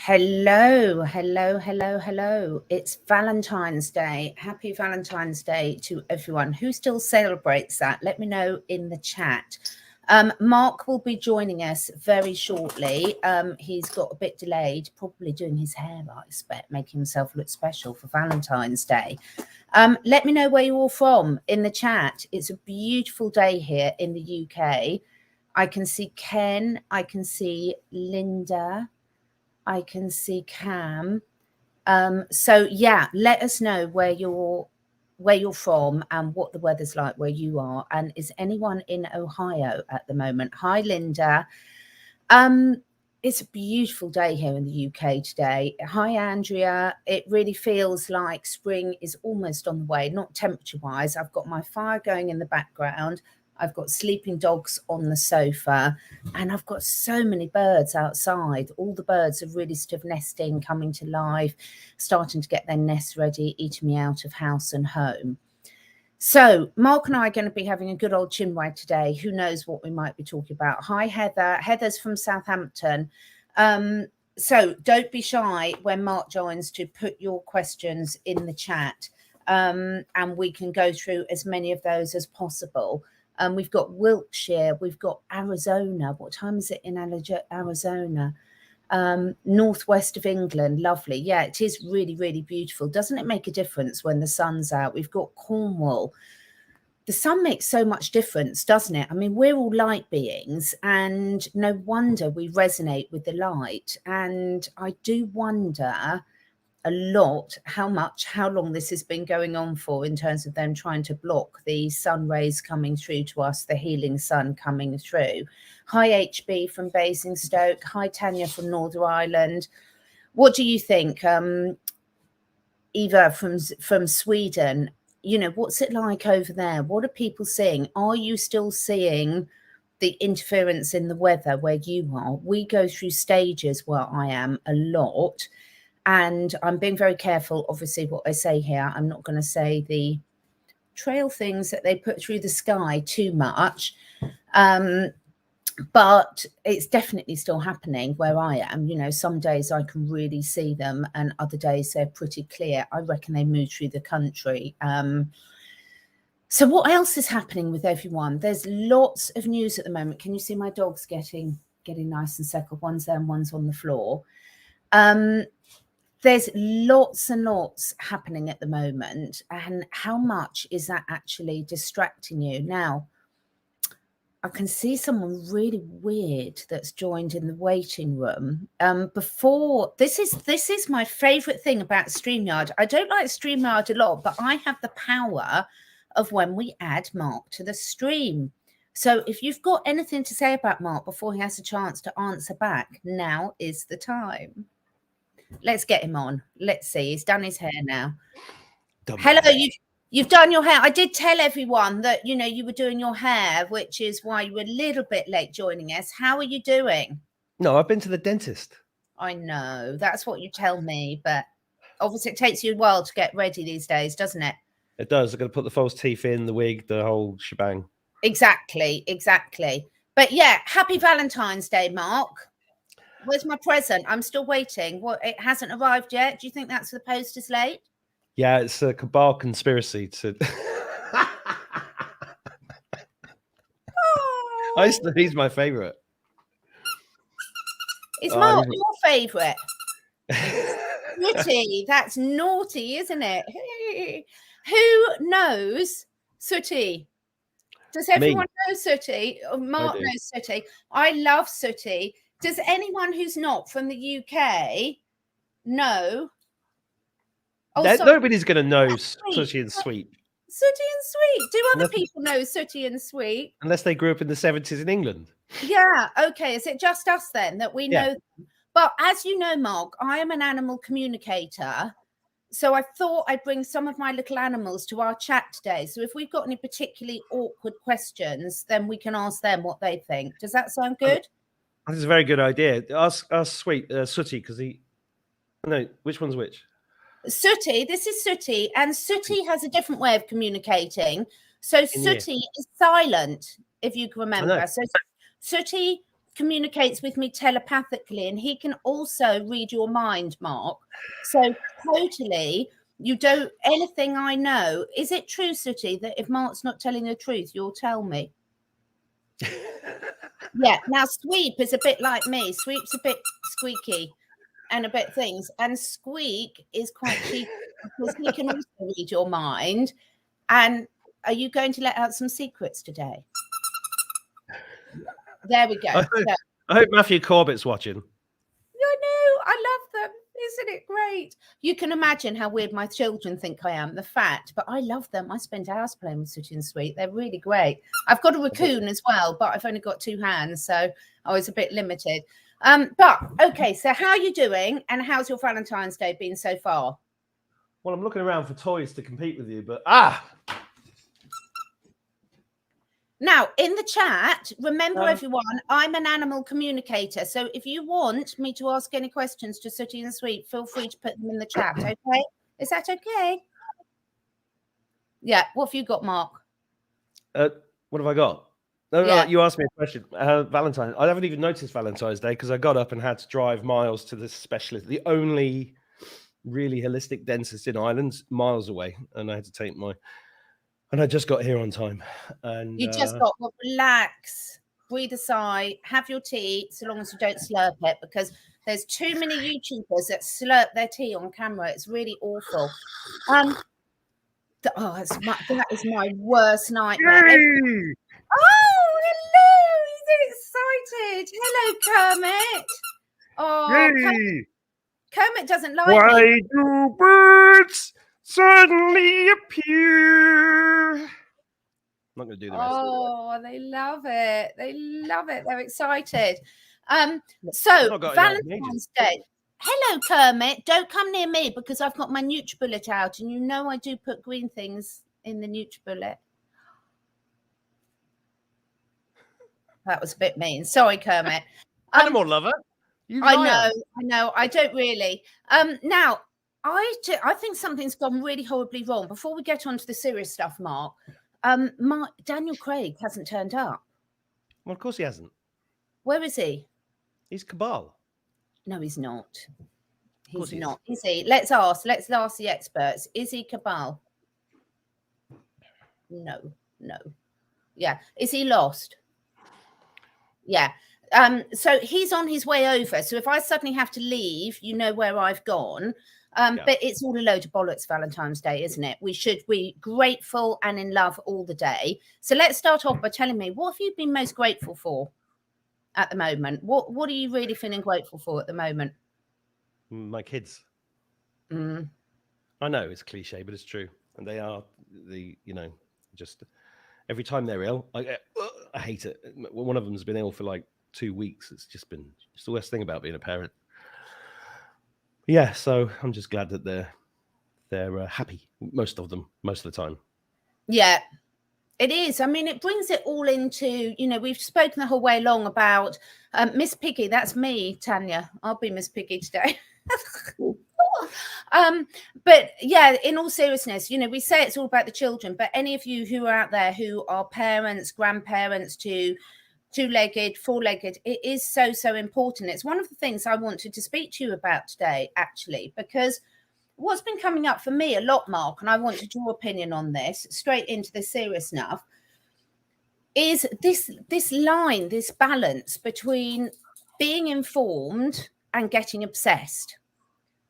Hello, hello, hello, hello. It's Valentine's Day. Happy Valentine's Day to everyone who still celebrates that. Let me know in the chat. Mark will be joining us very shortly. He's got a bit delayed, probably doing his hair, I expect, making himself look special for Valentine's Day. Let me know where you're all from in the chat. It's a beautiful day here in the UK. I can see Ken, I can see Linda, I can see Cam. So yeah, let us know where you're from and what the weather's like where you are. And is anyone in Ohio at the moment? Hi, Linda. It's a beautiful day here in the UK today. Hi, Andrea. It really feels like spring is almost on the way, not temperature-wise. I've got my fire going in the background. I've got sleeping dogs on the sofa, and I've got so many birds outside. All the birds are really sort of nesting, coming to life, starting to get their nests ready, eating me out of house and home. So Mark and I are going to be having a good old chinwag today. Who knows what we might be talking about. Hi, Heather. Heather's from Southampton. So don't be shy when Mark joins to put your questions in the chat, and we can go through as many of those as possible. We've got Wiltshire, we've got Arizona. What time is it in Arizona? Northwest of England. Lovely. Yeah, it is really, really beautiful. Doesn't it make a difference when the sun's out? We've got Cornwall. The sun makes so much difference, doesn't it? I mean, we're all light beings, and no wonder we resonate with the light. And I do wonder a lot how long this has been going on for, in terms of them trying to block the sun rays coming through to us, the healing sun coming through. Hi, HB from Basingstoke. Hi, Tanya from Northern Ireland. What do you think? Eva from Sweden, you know, what's it like over there? What are people seeing? Are you still seeing the interference in the weather where you are? We go through stages where I am a lot. And I'm being very careful, obviously, what I say here. I'm not going to say the trail things that they put through the sky too much. But it's definitely still happening where I am. You know, some days I can really see them, and other days they're pretty clear. I reckon they move through the country. So what else is happening with everyone? There's lots of news at the moment. Can you see my dogs getting nice and settled? One's there and one's on the floor. There's lots and lots happening at the moment. And how much is that actually distracting you? Now, I can see someone really weird that's joined in the waiting room. Before, this is my favorite thing about StreamYard. I don't like StreamYard a lot, but I have the power of when we add Mark to the stream. So if you've got anything to say about Mark before he has a chance to answer back, now is the time. Let's get him on. Let's see. He's done his hair now. Hello, you've done your hair. I did tell everyone that, you know, you were doing your hair, which is why you were a little bit late joining us. How are you doing? No, I've been to the dentist. I know. That's what you tell me. But obviously it takes you a while to get ready these days, doesn't it? It does. I've got to put the false teeth in, the wig, the whole shebang. Exactly. But yeah, happy Valentine's Day, Mark. Where's my present? I'm still waiting. What? It hasn't arrived yet. Do you think that's the post is late? Yeah, it's a cabal conspiracy to. Oh. He's my favourite. Is Mark your favourite? Sooty, that's naughty, isn't it? Who knows Sooty? Does everyone know Sooty? Mark knows Sooty. I love Sooty. Does anyone who's not from the UK know? Nobody's going to know Sooty and Sweet. Sooty and Sweet. Do other people know Sooty and Sweet? Unless they grew up in the 70s in England. Yeah, okay. Is it just us then that we know them? But as you know, Mark, I am an animal communicator. So I thought I'd bring some of my little animals to our chat today. So if we've got any particularly awkward questions, then we can ask them what they think. Does that sound good? That's a very good idea. Ask Sooty, because no, which one's which? Sooty, this is Sooty, and Sooty has a different way of communicating. So Sooty is silent, if you can remember. So Sooty communicates with me telepathically, and he can also read your mind, Mark. So totally, you don't, anything I know. Is it true, Sooty, that if Mark's not telling the truth, you'll tell me? Yeah. Now, Sweep is a bit like me. Sweep's a bit squeaky and a bit things. And Squeak is quite cheeky because he can also read your mind. And are you going to let out some secrets today? There we go. I hope Matthew Corbett's watching. I know. I love them. Isn't it great? You can imagine how weird my children think I am, the fact, but I love them. I spend hours playing with Sooty and Sweet. They're really great. I've got a raccoon as well, but I've only got 2 hands, so I was a bit limited. But okay, so how are you doing, and how's your Valentine's Day been so far? Well, I'm looking around for toys to compete with you, but Now, in the chat, remember everyone, I'm an animal communicator. So if you want me to ask any questions to Sooty and Sweet, feel free to put them in the chat, okay? Is that okay? Yeah. What have you got, Mark? what have I got? No, Yeah. you asked me a question. Valentine's. I haven't even noticed Valentine's Day because I got up and had to drive miles to this specialist, the only really holistic dentist in Ireland, miles away, and I had to take my... And I just got here on time. And you just got, well, relax, breathe a sigh, have your tea, so long as you don't slurp it, because there's too many YouTubers that slurp their tea on camera. It's really awful. That is my worst nightmare. Yay! Oh, hello! He's excited. Hello, Kermit. Oh, Kermit doesn't like Why me. do birds suddenly appear? I'm not going to do the rest. Oh, they love it. They love it. They're excited. So Valentine's Day. Hello, Kermit. Don't come near me because I've got my NutriBullet out, and you know I do put green things in the NutriBullet. That was a bit mean. Sorry, Kermit. Animal lover. I know. I don't really. Now, I think something's gone really horribly wrong. Before we get on to the serious stuff, Mark, Daniel Craig hasn't turned up. Well, of course he hasn't. Where is he? He's Cabal. No, he's not. He's not. Is he? Let's ask the experts. Is he Cabal? No. Yeah. Is he lost? Yeah. So he's on his way over. So if I suddenly have to leave, you know where I've gone. But it's all a load of bollocks, Valentine's Day, isn't it? We should be grateful and in love all the day. So let's start off by telling me, what have you been most grateful for at the moment? What are you really feeling grateful for at the moment? My kids. I know it's cliche, but it's true. And they are just every time they're ill, I hate it. One of them's been ill for like 2 weeks. It's the worst thing about being a parent. Yeah, so I'm just glad that they're happy, most of the time. Yeah, it is. I mean, it brings it all into, we've spoken the whole way along about Miss Piggy. That's me, Tanya. I'll be Miss Piggy today. But yeah, in all seriousness, we say it's all about the children, but any of you who are out there who are parents, grandparents to two-legged, four-legged, it is so important. It's one of the things I wanted to speak to you about today, actually, because what's been coming up for me a lot, Mark, and I wanted your opinion on this, straight into the serious stuff, is this line, this balance between being informed and getting obsessed.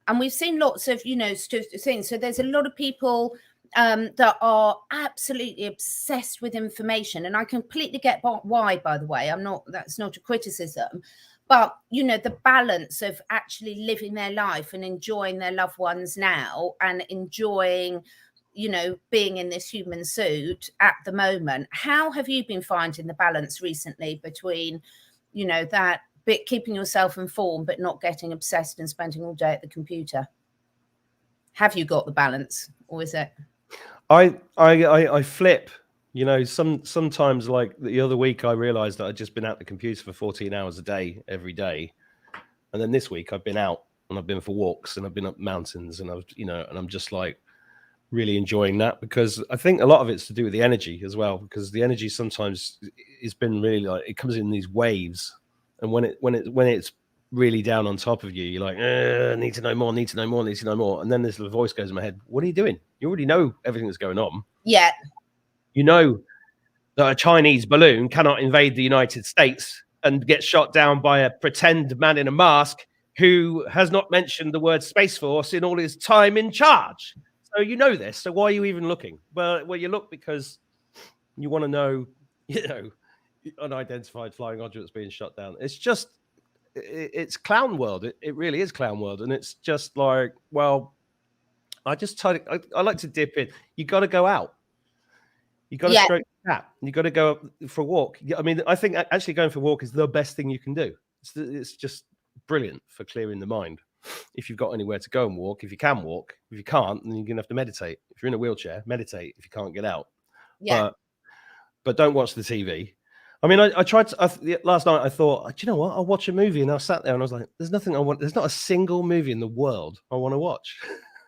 And we've seen lots of, things. So there's a lot of people that are absolutely obsessed with information. And I completely get why, by the way. That's not a criticism. But, the balance of actually living their life and enjoying their loved ones now and enjoying, being in this human suit at the moment. How have you been finding the balance recently between, that bit keeping yourself informed but not getting obsessed and spending all day at the computer? Have you got the balance, or is it? I flip. Sometimes, like the other week, I realized that I'd just been at the computer for 14 hours a day every day, and then this week I've been out and I've been for walks and I've been up mountains and and I'm just like really enjoying that, because I think a lot of it's to do with the energy as well, because the energy sometimes has been really like, it comes in these waves. And when it's really down on top of you, you're like, need to know more, need to know more, need to know more. And then this little voice goes in my head, what are you doing? You already know everything that's going on. Yeah. You know that a Chinese balloon cannot invade the United States and get shot down by a pretend man in a mask who has not mentioned the word Space Force in all his time in charge. So you know this. So why are you even looking? Well, you look because you want to know, unidentified flying objects being shot down. It's just, it's clown world. It really is clown world. And it's just like, well, I like to dip in. You got to go out. You got to stroke the cat. You got to go for a walk. I mean, I think actually going for a walk is the best thing you can do. It's just brilliant for clearing the mind. If you've got anywhere to go and walk, if you can walk, if you can't, then you're gonna have to meditate. If you're in a wheelchair, meditate. If you can't get out, but don't watch the TV. I mean, I tried to, last night. I thought, do you know what? I'll watch a movie, and I sat there and I was like, "There's nothing I want. There's not a single movie in the world I want to watch."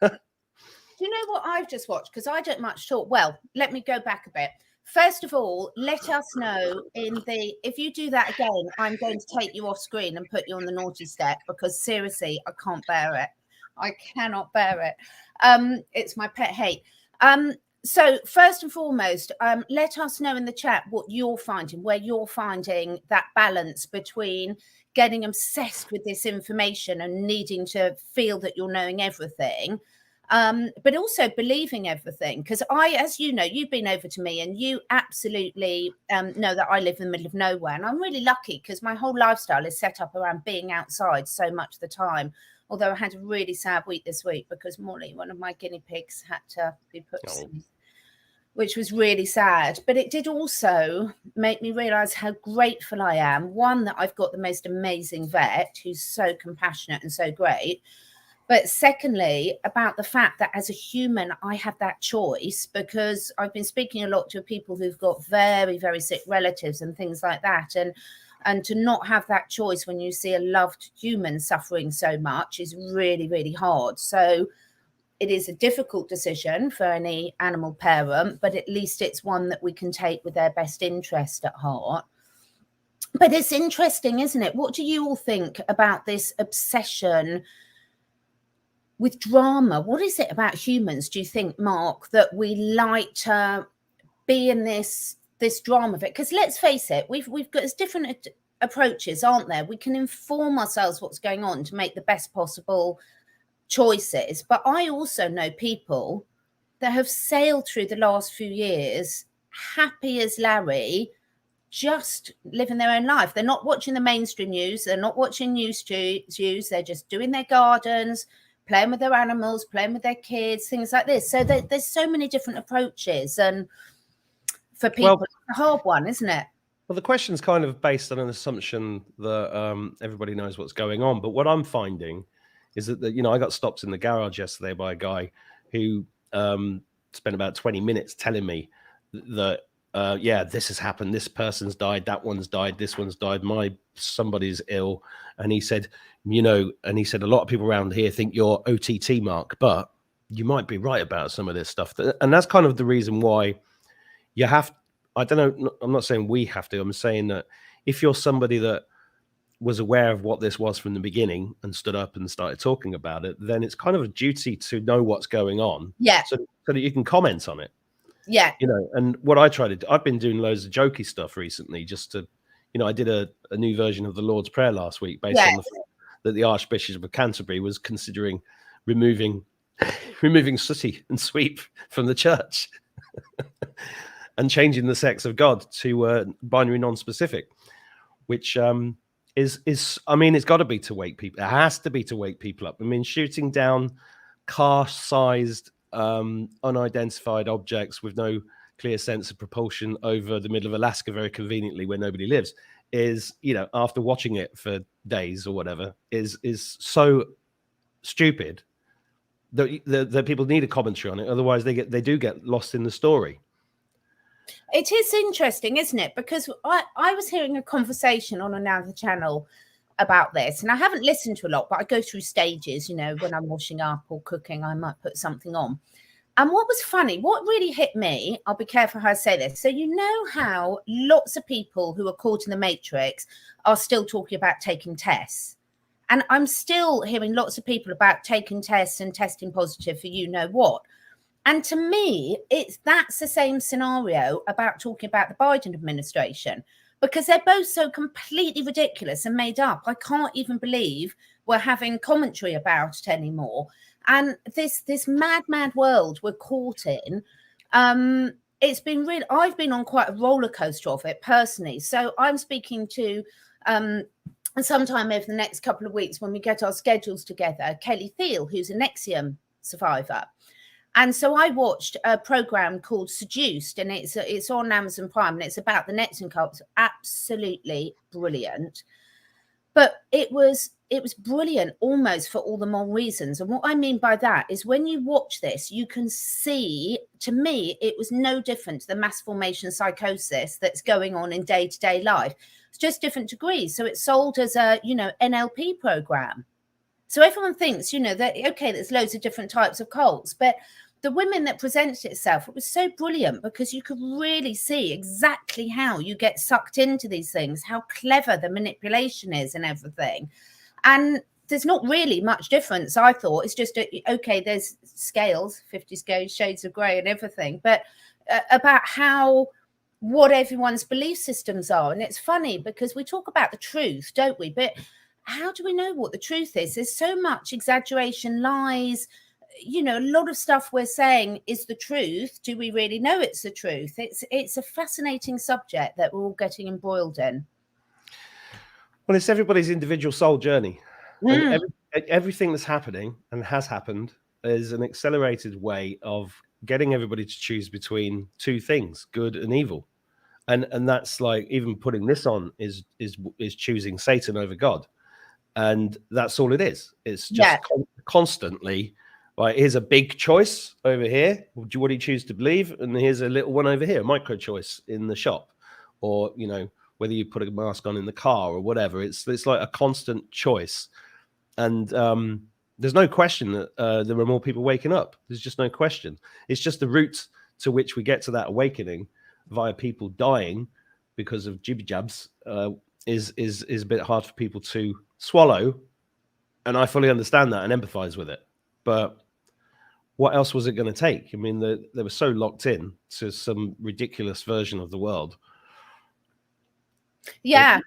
Do you know what I've just watched? Because I don't much talk. Well, let me go back a bit. First of all, let us know if you do that again, I'm going to take you off screen and put you on the naughty step, because seriously, I can't bear it. I cannot bear it. It's my pet hate. So first and foremost, let us know in the chat what you're finding, where you're finding that balance between getting obsessed with this information and needing to feel that you're knowing everything, but also believing everything. Because as you know, you've been over to me and you absolutely know that I live in the middle of nowhere. And I'm really lucky because my whole lifestyle is set up around being outside so much of the time. Although I had a really sad week this week because Molly, one of my guinea pigs, had to be put to sleep, which was really sad. But it did also make me realize how grateful I am. One, that I've got the most amazing vet who's so compassionate and so great. But secondly, about the fact that as a human, I have that choice, because I've been speaking a lot to people who've got very, very sick relatives and things like that. And to not have that choice when you see a loved human suffering so much is really, really hard. So it is a difficult decision for any animal parent, but at least it's one that we can take with their best interest at heart. But it's interesting, isn't it? What do you all think about this obsession with drama? What is it about humans, do you think, Mark, that we like to be in this drama of it? Because let's face it, we've got there's different approaches, aren't there? We can inform ourselves what's going on to make the best possible choices. But I also know people that have sailed through the last few years happy as Larry, just living their own life. They're not watching the mainstream news. They're not watching news. They're just doing their gardens, playing with their animals, playing with their kids, things like this. So there's so many different approaches. And for people, it's a hard one, isn't it? Well, the question's kind of based on an assumption that everybody knows what's going on. But what I'm finding is that, I got stopped in the garage yesterday by a guy who spent about 20 minutes telling me that, this has happened. This person's died. That one's died. This one's died. Somebody's ill. And he said, a lot of people around here think you're OTT, Mark, but you might be right about some of this stuff. And that's kind of the reason why you have, I don't know, I'm not saying we have to. I'm saying that if you're somebody that was aware of what this was from the beginning and stood up and started talking about it, then it's kind of a duty to know what's going on. Yeah. So that you can comment on it. Yeah. And what I try to do, I've been doing loads of jokey stuff recently just to, I did a new version of the Lord's Prayer last week based on the fact that the Archbishop of Canterbury was considering removing sooty and sweep from the church and changing the sex of God to binary non-specific, which is I mean, it's got to be to wake people. It has to be to wake people up. I mean, shooting down car-sized unidentified objects with no clear sense of propulsion over the middle of Alaska very conveniently where nobody lives is, after watching it for days or whatever, is so stupid that people need a commentary on it. Otherwise they do get lost in the story. It is interesting, isn't it? Because I was hearing a conversation on another channel about this, and I haven't listened to a lot, but I go through stages, when I'm washing up or cooking, I might put something on. And what was funny, what really hit me, I'll be careful how I say this. So you know how lots of people who are caught in the matrix are still talking about taking tests. And I'm still hearing lots of people about taking tests and testing positive for you know what. And to me, that's the same scenario about talking about the Biden administration, because they're both so completely ridiculous and made up. I can't even believe we're having commentary about it anymore. And this mad world we're caught in, it's been really, I've been on quite a roller coaster of it personally. So I'm speaking to sometime over the next couple of weeks when we get our schedules together, Kelly Thiel, who's a Nexium survivor. And so I watched a program called Seduced, and it's on Amazon Prime, and it's about the Nexium cult. It's absolutely brilliant. But it was brilliant almost for all the wrong reasons. And what I mean by that is when you watch this, you can see, to me, it was no different to the mass formation psychosis that's going on in day-to-day life. It's just different degrees. So it's sold as a, NLP program. So everyone thinks, that, okay, there's loads of different types of cults, but the women that presented itself, it was so brilliant because you could really see exactly how you get sucked into these things, how clever the manipulation is and everything. And there's not really much difference, I thought. It's just, okay, there's scales, 50 shades of grey and everything, but about what everyone's belief systems are. And it's funny because we talk about the truth, don't we? But how do we know what the truth is? There's so much exaggeration, lies, a lot of stuff we're saying is the truth. Do we really know it's the truth? It's a fascinating subject that we're all getting embroiled in. Well, it's everybody's individual soul journey. And everything that's happening and has happened is an accelerated way of getting everybody to choose between two things, good and evil. And that's like, even putting this on is choosing Satan over God. And that's all it is. It's just constantly, right, here's a big choice over here. What do you choose to believe? And here's a little one over here, a micro choice in the shop, or, whether you put a mask on in the car or whatever. It's like a constant choice. And there's no question that there are more people waking up. There's just no question. It's just the route to which we get to that awakening via people dying because of jibby jabs is a bit hard for people to swallow. And I fully understand that and empathize with it. But what else was it going to take? I mean, they were so locked in to some ridiculous version of the world. Yeah.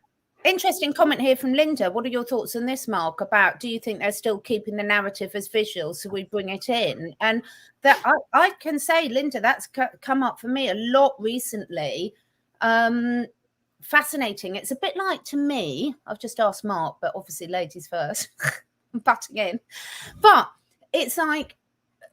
Interesting comment here from Linda. What are your thoughts on this, Mark, about do you think they're still keeping the narrative as visual so we bring it in? And that I can say, Linda, that's come up for me a lot recently. Fascinating. It's a bit like, to me, I've just asked Mark, but obviously ladies first. I'm butting in. But it's like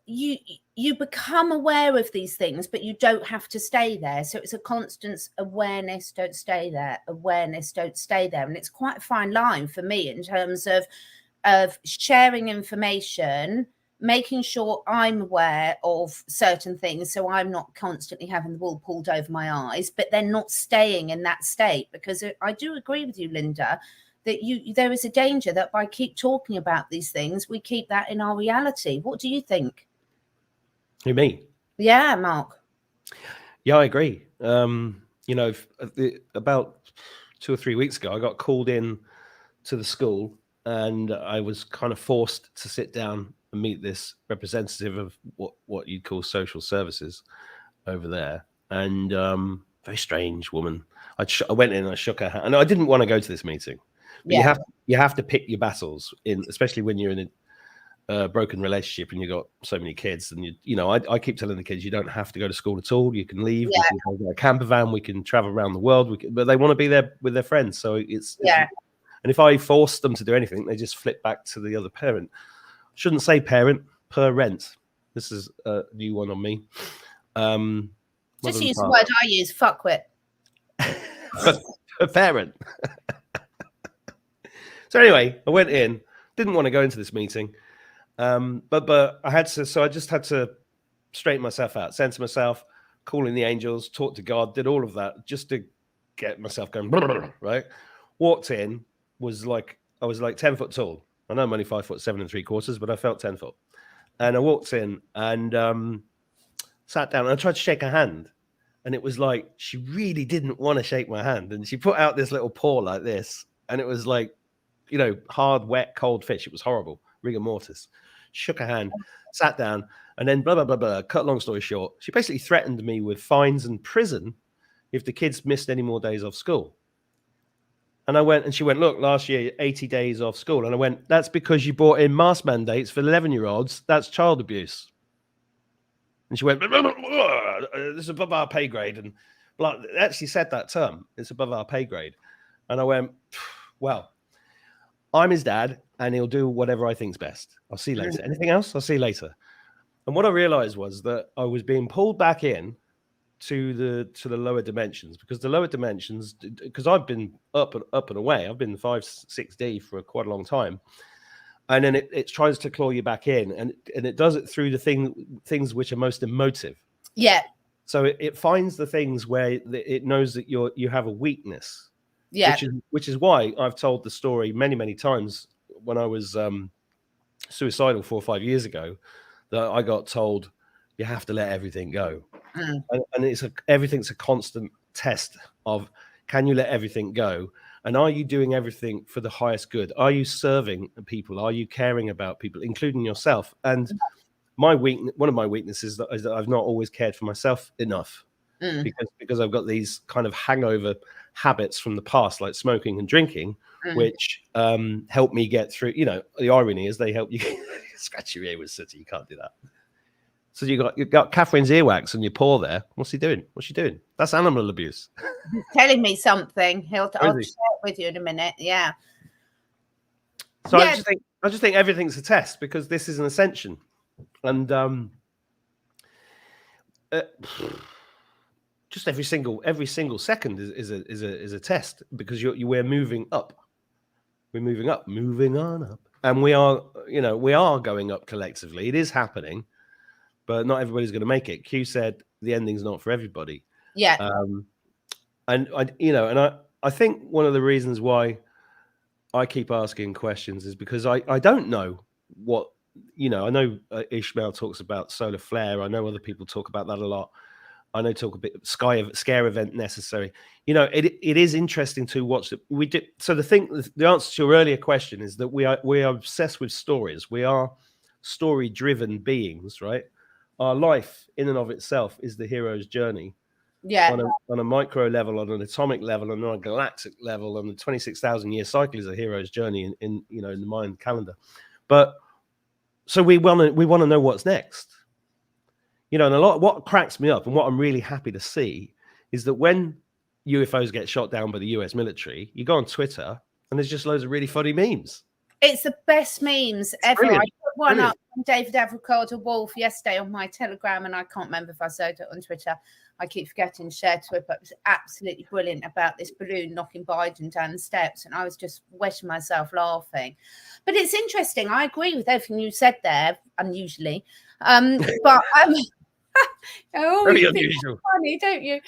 you become aware of these things, but you don't have to stay there. So it's a constant awareness, don't stay there, awareness, don't stay there. And it's quite a fine line for me in terms of sharing information, making sure I'm aware of certain things so I'm not constantly having the wool pulled over my eyes, but then not staying in that state. Because I do agree with you, Linda, that there is a danger that by keep talking about these things, we keep that in our reality. What do you think? You mean? Yeah, Mark. Yeah, I agree. About 2 or 3 weeks ago, I got called in to the school, and I was kind of forced to sit down and meet this representative of what you'd call social services over there. And very strange woman. I went in and I shook her hand, and I didn't want to go to this meeting. But you have to pick your battles, especially when you're in a broken relationship and you've got so many kids. And I keep telling the kids, you don't have to go to school at all. You can leave. We can get a camper van. We can travel around the world. But they want to be there with their friends. So it's and if I force them to do anything, they just flip back to the other parent. Shouldn't say parent, parent. This is a new one on me. Just use the word I use, fuckwit. A parent. So anyway, I went in, didn't want to go into this meeting. But I had to, so I just had to straighten myself out, center myself, call in the angels, talk to God, did all of that just to get myself going, right? Walked in, I was like 10 foot tall. I know I'm only 5'7" 3/4", but I felt 10 foot. And I walked in, and sat down, and I tried to shake her hand. And it was like, she really didn't want to shake my hand. And she put out this little paw like this. And it was like, you know, hard, wet, cold fish. It was horrible. Rigor mortis. Shook her hand, sat down, and then blah, blah, blah, blah. Cut long story short, she basically threatened me with fines and prison if the kids missed any more days off school. And I went, and she went, look, last year, 80 days off school. And I went, that's because you brought in mask mandates for 11-year-olds. That's child abuse. And she went, blah, blah, blah, blah. This is above our pay grade. And blah, actually said that term, it's above our pay grade. And I went, well, I'm his dad, and he'll do whatever I think's best. I'll see you later. Anything else? I'll see you later. And what I realized was that I was being pulled back in to the lower dimensions, because the lower dimensions, because I've been up and away. I've been 5-6D for quite a long time. And then it tries to claw you back in, and it does it through the things which are most emotive. Yeah. So it finds the things where it knows that you have a weakness. Yeah. Which is why I've told the story many, many times when I was suicidal 4 or 5 years ago, that I got told you have to let everything go. And everything's a constant test of, can you let everything go? And are you doing everything for the highest good? Are you serving people? Are you caring about people, including yourself? And one of my weaknesses is that I've not always cared for myself enough, because I've got these kind of hangover habits from the past, like smoking and drinking, which help me get through. You know, the irony is they help you scratch your ear with sooty. You can't do that. So you got Catherine's earwax on your paw there. What's he doing? What's she doing? That's animal abuse. He's telling me something. I'll share it with you in a minute. Yeah. So yeah. I just think everything's a test, because this is an ascension, and just every single second is a test, because we're moving up. We're moving up, moving on up, and we are going up collectively. It is happening. But not everybody's going to make it. Q said the ending's not for everybody. Yeah. And I think one of the reasons why I keep asking questions is because I don't know what, I know Ishmael talks about solar flare. I know other people talk about that a lot. I know talk a bit scare event necessary. It is interesting to watch that we did. So the answer to your earlier question is that we are obsessed with stories. We are story driven beings, right? Our life in and of itself is the hero's journey. Yeah. On a micro level, on an atomic level, and on a galactic level, on the 26,000 year cycle is a hero's journey in the Mayan calendar. But so we want to know what's next. And what cracks me up and what I'm really happy to see is that when UFOs get shot down by the US military, you go on Twitter and there's just loads of really funny memes. It's the best memes ever. Brilliant. I put one up from David Avocado Wolf yesterday on my Telegram, and I can't remember if I said it on Twitter. I keep forgetting to share Twitter, but it was absolutely brilliant about this balloon knocking Biden down the steps, and I was just wetting myself laughing. But it's interesting. I agree with everything you said there, unusually. But very unusual. Funny, don't you?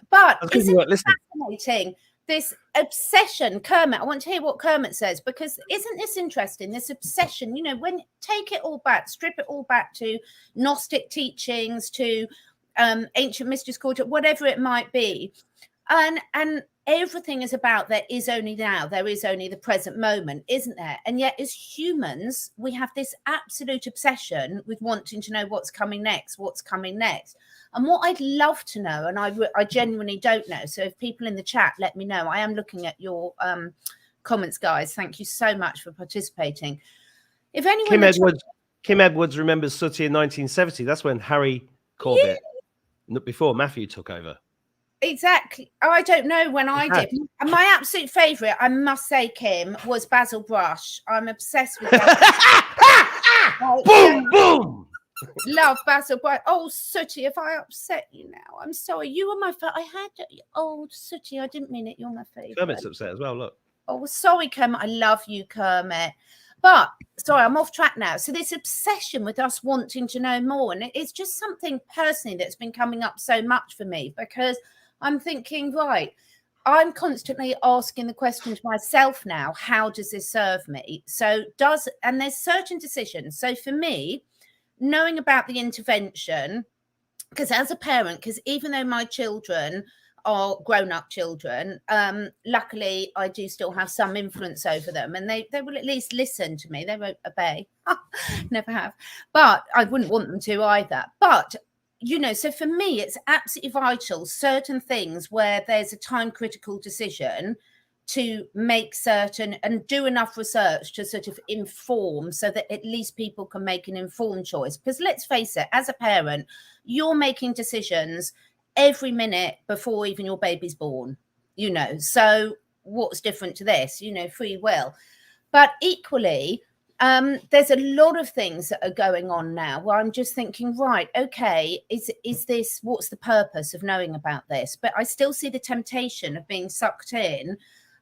But isn't it fascinating? This obsession, Kermit, I want to hear what Kermit says, because isn't this interesting? This obsession, when take it all back, strip it all back to Gnostic teachings, to ancient mysteries culture, whatever it might be. And everything is about there is only now, there is only the present moment, isn't there? And yet as humans, we have this absolute obsession with wanting to know what's coming next. And what I'd love to know, and I genuinely don't know, so if people in the chat let me know. I am looking at your comments, guys. Thank you so much for participating. If anyone Kim Edwards remembers Sooty in 1970. That's when Harry Corbett, before Matthew took over. Exactly. Oh, I don't know when I did. And my absolute favourite, I must say, Kim, was Basil Brush. I'm obsessed with that. Boom, boom. Love Basil Brush. Oh, Sooty, if I upset you now, I'm sorry. You were my favorite. I had Sooty. I didn't mean it. You're my favourite. Kermit's upset as well. Look. Oh, sorry, Kermit. I love you, Kermit. But sorry, I'm off track now. So this obsession with us wanting to know more, and it's just something personally that's been coming up so much for me, because I'm thinking, right, I'm constantly asking the question to myself now, how does this serve me? And there's certain decisions. So for me, knowing about the intervention because as a parent, because even though my children are grown-up children, luckily I do still have some influence over them, and they will at least listen to me. They won't obey. Never have, but I wouldn't want them to either. But you know, so for me it's absolutely vital, certain things where there's a time critical decision, to make certain and do enough research to sort of inform, so that at least people can make an informed choice. Because let's face it, as a parent, you're making decisions every minute before even your baby's born, you know. So what's different to this? You know, free will. But equally, there's a lot of things that are going on now where I'm just thinking, right, okay, is this, what's the purpose of knowing about this? But I still see the temptation of being sucked in.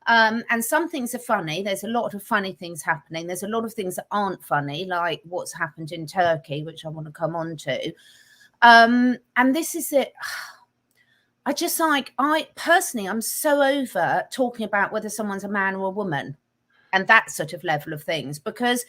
And some things are funny. There's a lot of funny things happening. There's a lot of things that aren't funny, like what's happened in Turkey, which I want to come on to. And this is it. I just like, I personally, I'm so over talking about whether someone's a man or a woman and that sort of level of things, because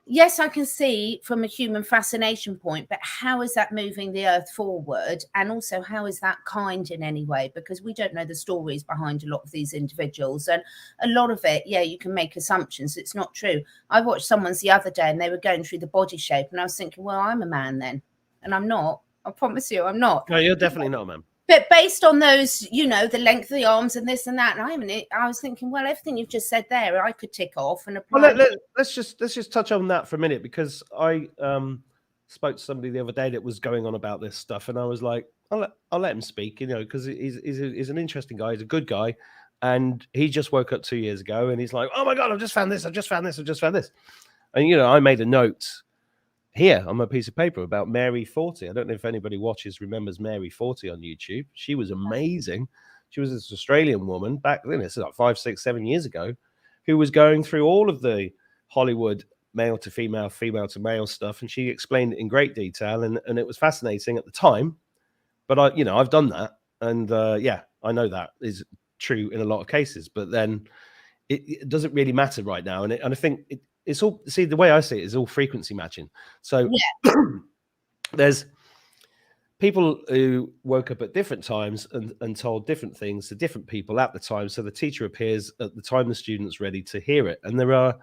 yes, I can see from a human fascination point, but how is that moving the earth forward? And also, how is that kind in any way? Because we don't know the stories behind a lot of these individuals. And a lot of it, yeah, you can make assumptions. It's not true. I watched someone's the other day and they were going through the body shape. And I was thinking, well, I'm a man then. And I'm not. I promise you, I'm not. No, you're definitely not a man. But based on those, you know, the length of the arms and this and that, and I was thinking, well, everything you've just said there, I could tick off and apply. Well, let's just touch on that for a minute, because I spoke to somebody the other day that was going on about this stuff, and I was like, I'll let him speak, you know, because he's an interesting guy, he's a good guy, and he just woke up 2 years ago, and he's like, oh my God, I've just found this, and you know, I made a note here on my piece of paper about Mary 40. I don't know if anybody remembers Mary 40 on YouTube. She was amazing. She was this Australian woman back then, it's like 5, 6, 7 years ago, who was going through all of the Hollywood male to female, female to male stuff, and she explained it in great detail, and it was fascinating at the time. But I've done that, and yeah, I know that is true in a lot of cases. But then it doesn't really matter right now, and I think it's all, see, the way I see it is all frequency matching. So yeah. There's people who woke up at different times and told different things to different people at the time. So the teacher appears at the time the student's ready to hear it. And there are,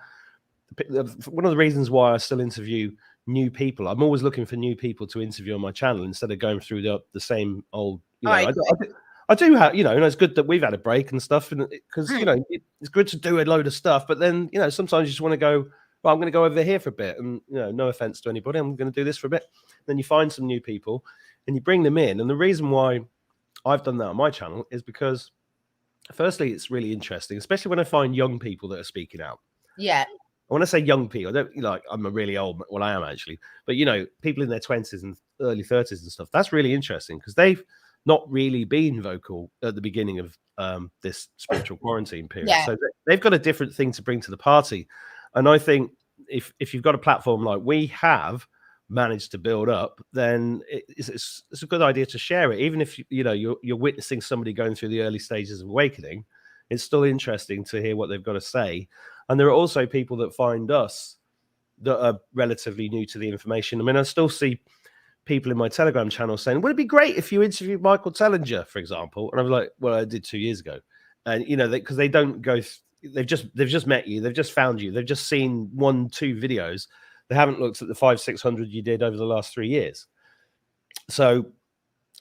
one of the reasons why I still interview new people, I'm always looking for new people to interview on my channel instead of going through the same old, you know, I do have, you know, and it's good that we've had a break and stuff, and because, you know, it's good to do a load of stuff, but then, you know, sometimes you just want to go, well, I'm going to go over here for a bit, and, you know, no offense to anybody, I'm going to do this for a bit. Then you find some new people and you bring them in. And the reason why I've done that on my channel is because, firstly, it's really interesting, especially when I find young people that are speaking out. Yeah. When I say young people, I don't, like, I'm a really old, well, I am actually, but, you know, people in their 20s and early 30s and stuff, that's really interesting, because they've not really been vocal at the beginning of this spiritual quarantine period. Yeah. So they've got a different thing to bring to the party. And I think if you've got a platform like we have managed to build up, then it's a good idea to share it. Even if, you know, you're witnessing somebody going through the early stages of awakening, it's still interesting to hear what they've got to say. And there are also people that find us that are relatively new to the information. I mean, I still see people in my Telegram channel saying, would it be great if you interviewed Michael Tellinger, for example? And I was like, well, I did 2 years ago. And, you know, because they don't go, they've just met you, they've just found you, they've just seen 1, 2 videos. They haven't looked at the 500, 600 you did over the last 3 years. So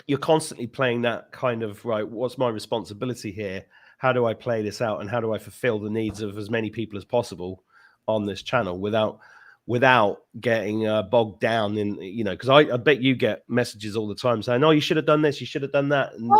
you're constantly playing that kind of, right, what's my responsibility here? How do I play this out? And how do I fulfill the needs of as many people as possible on this channel without getting bogged down in, you know, because I bet you get messages all the time saying, oh, you should have done this, you should have done that. And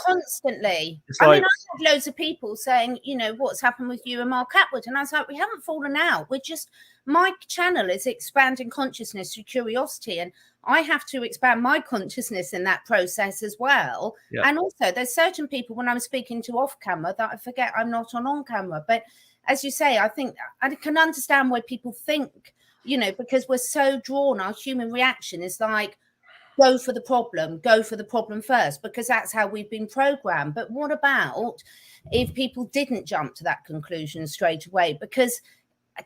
constantly. I mean, I had loads of people saying, you know, what's happened with you and Mark Attwood? And I was like, we haven't fallen out. We're just, my channel is expanding consciousness through curiosity. And I have to expand my consciousness in that process as well. Yeah. And also there's certain people when I'm speaking to off camera that I forget I'm not on camera. But as you say, I think I can understand why people think, you know, because we're so drawn, our human reaction is like, go for the problem first, because that's how we've been programmed. But what about if people didn't jump to that conclusion straight away? Because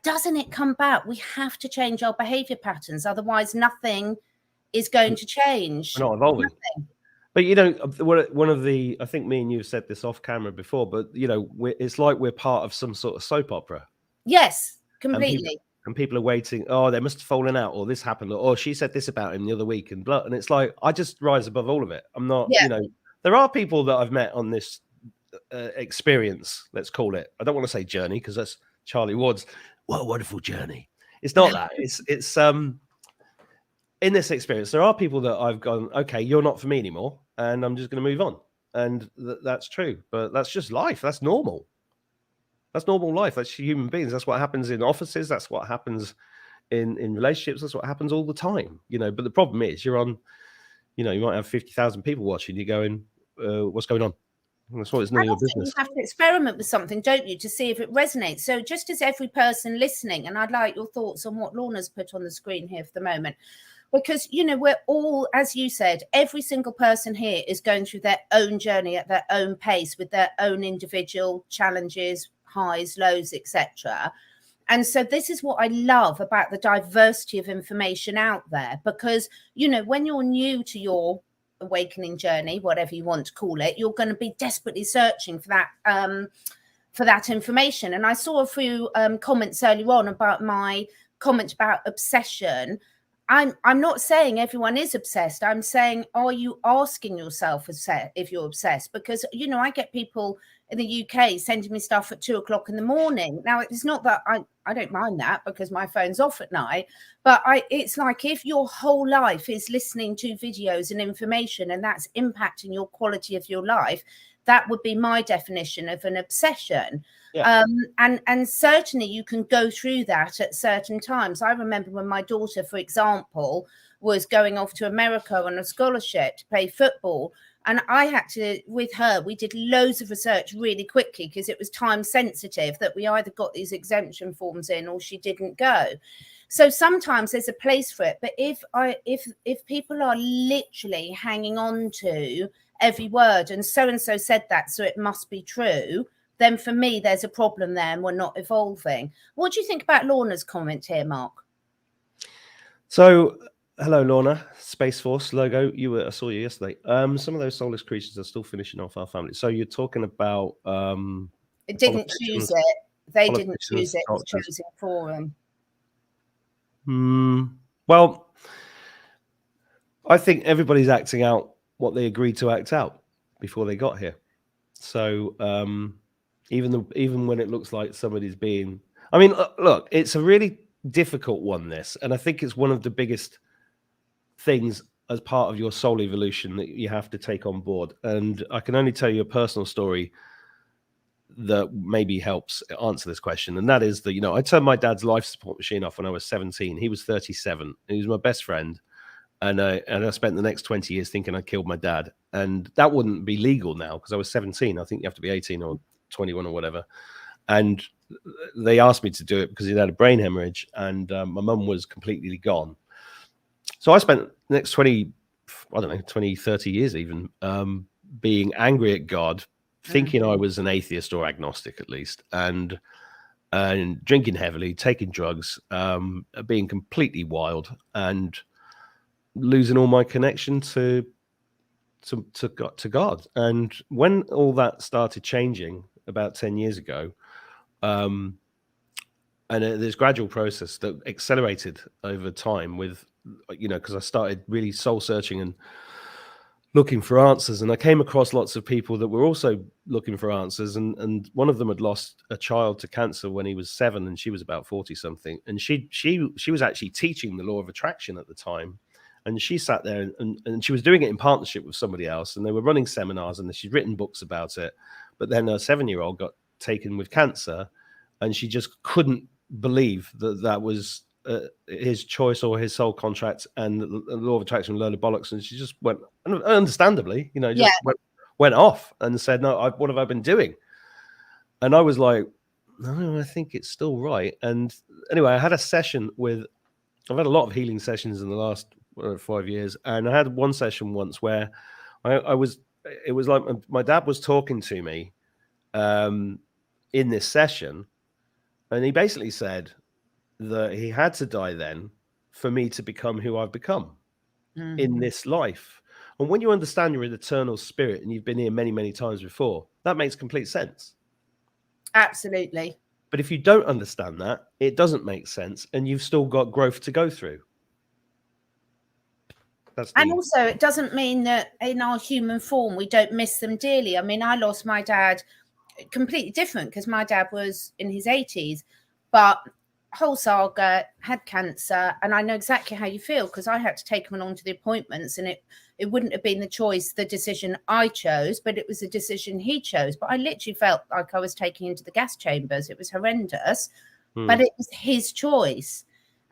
doesn't it come back? We have to change our behavior patterns. Otherwise, nothing is going to change? We're not evolving. Nothing. But, you know, one of the, I think me and you have said this off camera before, but, you know, it's like we're part of some sort of soap opera. Yes, completely. And people are waiting. Oh, they must have fallen out, or this happened, or she said this about him the other week, and blah. And it's like, I just rise above all of it. I'm not, you know, there are people that I've met on this experience, let's call it. I don't want to say journey because that's Charlie Ward's. What a wonderful journey. It's not that. It's in this experience, there are people that I've gone, okay, you're not for me anymore, and I'm just going to move on. And that's true, but that's just life. That's normal. That's normal life. That's human beings. That's what happens in offices. That's what happens in relationships. That's what happens all the time, you know. But the problem is, you're on, you know, you might have 50,000 people watching. You're going, what's going on? And that's what it's none of your business. You have to experiment with something, don't you, to see if it resonates. So just as every person listening, and I'd like your thoughts on what Lorna's put on the screen here for the moment, because, you know, we're all, as you said, every single person here is going through their own journey at their own pace with their own individual challenges, highs, lows, etc. And so this is what I love about the diversity of information out there, because, you know, when you're new to your awakening journey, whatever you want to call it, you're going to be desperately searching for that information. And I saw a few comments earlier on about my comment about obsession. I'm not saying everyone is obsessed. I'm saying, are you asking yourself if you're obsessed? Because, you know, I get people in the UK sending me stuff at 2 o'clock in the morning. Now, it's not that I don't mind that because my phone's off at night, but it's like if your whole life is listening to videos and information and that's impacting your quality of your life, that would be my definition of an obsession. Yeah. And certainly you can go through that at certain times. I remember when my daughter, for example, was going off to America on a scholarship to play football. And I had to, with her, we did loads of research really quickly because it was time sensitive that we either got these exemption forms in or she didn't go. So sometimes there's a place for it. But if people are literally hanging on to every word and so said that, so it must be true, then for me, there's a problem there and we're not evolving. What do you think about Lorna's comment here, Mark? So, hello, Lorna. Space Force logo. I saw you yesterday. Some of those soulless creatures are still finishing off our family. So you're talking about it didn't choose it. They didn't choose it. It was chosen for them. Well, I think everybody's acting out what they agreed to act out before they got here. So even when it looks like somebody's being, I mean, look, it's a really difficult one, this, and I think it's one of the biggest things as part of your soul evolution that you have to take on board. And I can only tell you a personal story that maybe helps answer this question, and that is that, you know, I turned my dad's life support machine off when I was 17. He was 37. He was my best friend. And I spent the next 20 years thinking I killed my dad. And that wouldn't be legal now because I was 17. I think you have to be 18 or 21 or whatever. And they asked me to do it because he'd had a brain hemorrhage and my mum was completely gone. So I spent the next 20, 30 years even being angry at God, thinking I was an atheist or agnostic at least, and drinking heavily, taking drugs, being completely wild, and losing all my connection to God. And when all that started changing about 10 years ago, and this gradual process that accelerated over time with, you know, because I started really soul searching and looking for answers, and I came across lots of people that were also looking for answers, and one of them had lost a child to cancer when he was 7 and she was about 40 something, and she was actually teaching the law of attraction at the time. And she sat there and she was doing it in partnership with somebody else, and they were running seminars and she'd written books about it. But then her 7-year-old got taken with cancer, and she just couldn't believe that was his choice or his soul contract, and the law of attraction, load of bollocks. And she just went, understandably, you know, just went off and said, no, what have I been doing? And I was like, no, I think it's still right. And anyway, I had a session I've had a lot of healing sessions in the last 5 years, and I had one session once where it was like my dad was talking to me in this session, and he basically said that he had to die then for me to become who I've become. in this life. And when you understand you're an eternal spirit and you've been here many, many times before, that makes complete sense. Absolutely. But if you don't understand that, it doesn't make sense, and you've still got growth to go through. And also, it doesn't mean that in our human form we don't miss them dearly. I mean, I lost my dad completely different because my dad was in his 80s, but whole saga, had cancer, and I know exactly how you feel because I had to take him along to the appointments, and it wouldn't have been the decision I chose, but it was a decision he chose. But I literally felt like I was taking him to the gas chambers. It was horrendous, but it was his choice.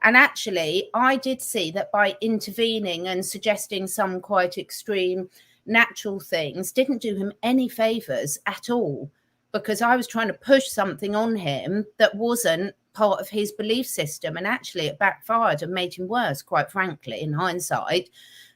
And actually, I did see that by intervening and suggesting some quite extreme natural things didn't do him any favors at all, because I was trying to push something on him that wasn't part of his belief system. And actually, it backfired and made him worse, quite frankly, in hindsight.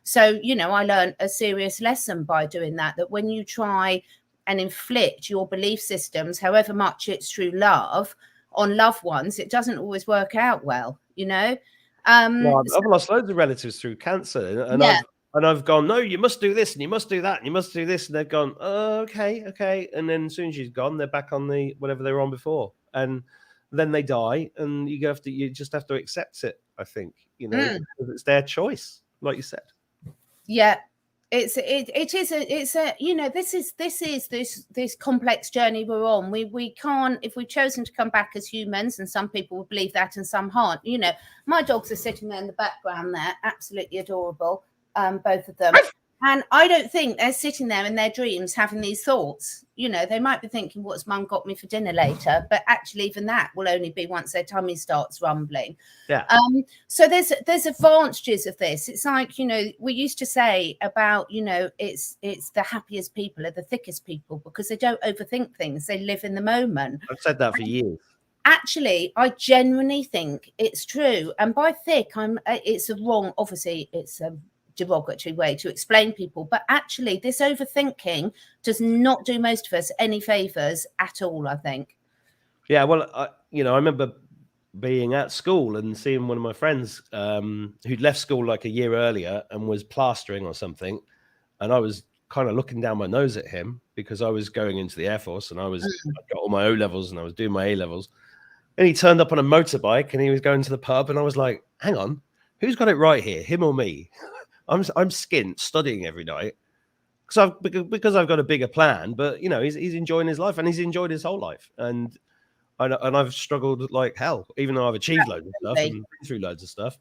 So, you know, I learned a serious lesson by doing that when you try and inflict your belief systems, however much it's through love, on loved ones, it doesn't always work out well, you know. Well, I've lost loads of relatives through cancer, and I've gone, no, you must do this and you must do that and you must do this, and they've gone, oh, okay, and then as soon as she's gone, they're back on the whatever they were on before, and then they die, and you just have to accept it. I think, you know, because it's their choice, like you said. Yeah. It's a you know, this is this complex journey we're on. We can't, if we've chosen to come back as humans, and some people will believe that and some aren't. You know, my dogs are sitting there in the background there, absolutely adorable, both of them. And I don't think they're sitting there in their dreams having these thoughts. You know, they might be thinking, what's mum got me for dinner later? But actually, even that will only be once their tummy starts rumbling. Yeah. So there's advantages of this. It's like, you know, we used to say about, you know, it's the happiest people are the thickest people because they don't overthink things. They live in the moment. I've said that for years. Actually, I genuinely think it's true. And by thick, it's a wrong, obviously, it's a derogatory way to explain people, but actually this overthinking does not do most of us any favors at all, I think. Yeah, well, I remember being at school and seeing one of my friends who'd left school like a year earlier and was plastering or something, and I was kind of looking down my nose at him because I was going into the Air Force and I got all my O levels and I was doing my A levels, and he turned up on a motorbike and he was going to the pub, and I was like, hang on, who's got it right here, him or me? I'm skint studying every night because I've got a bigger plan, but you know, he's enjoying his life and he's enjoyed his whole life, and I've struggled like hell, even though I've achieved loads of stuff and been through loads of stuff.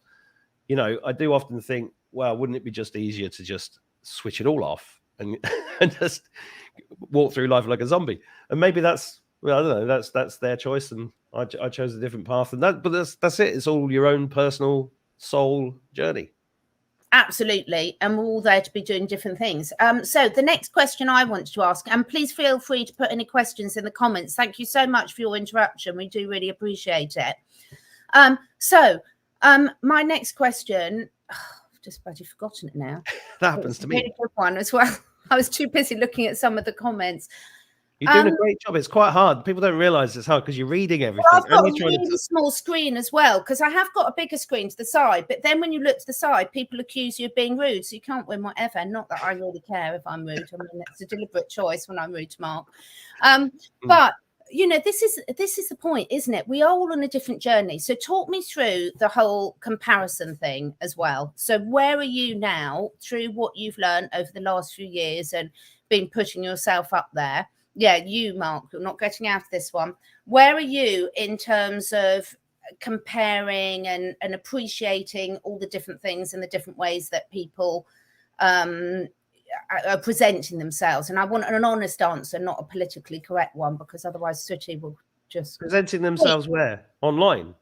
You know, I do often think, well, wouldn't it be just easier to just switch it all off and just walk through life like a zombie? And maybe that's, well, I don't know, that's their choice, and I chose a different path, and but that's it. It's all your own personal soul journey. Absolutely. And we're all there to be doing different things. So the next question I want to ask, and please feel free to put any questions in the comments. Thank you so much for your interruption. We do really appreciate it. My next question, I've just bloody forgotten it now. That happens to me. Really good one as well. I was too busy looking at some of the comments. You're doing a great job. It's quite hard. People don't realize it's hard because you're reading everything. Well, I've got a really small screen as well, because I have got a bigger screen to the side. But then when you look to the side, people accuse you of being rude. So you can't win whatever. Not that I really care if I'm rude. I mean, it's a deliberate choice when I'm rude to Mark. But, you know, this is the point, isn't it? We are all on a different journey. So talk me through the whole comparison thing as well. So where are you now through what you've learned over the last few years and been putting yourself up there? Yeah, you, Mark, you're not getting out of this one. Where are you in terms of comparing and appreciating all the different things and the different ways that people are presenting themselves? And I want an honest answer, not a politically correct one, because otherwise Sooty will just... Presenting themselves where? Online?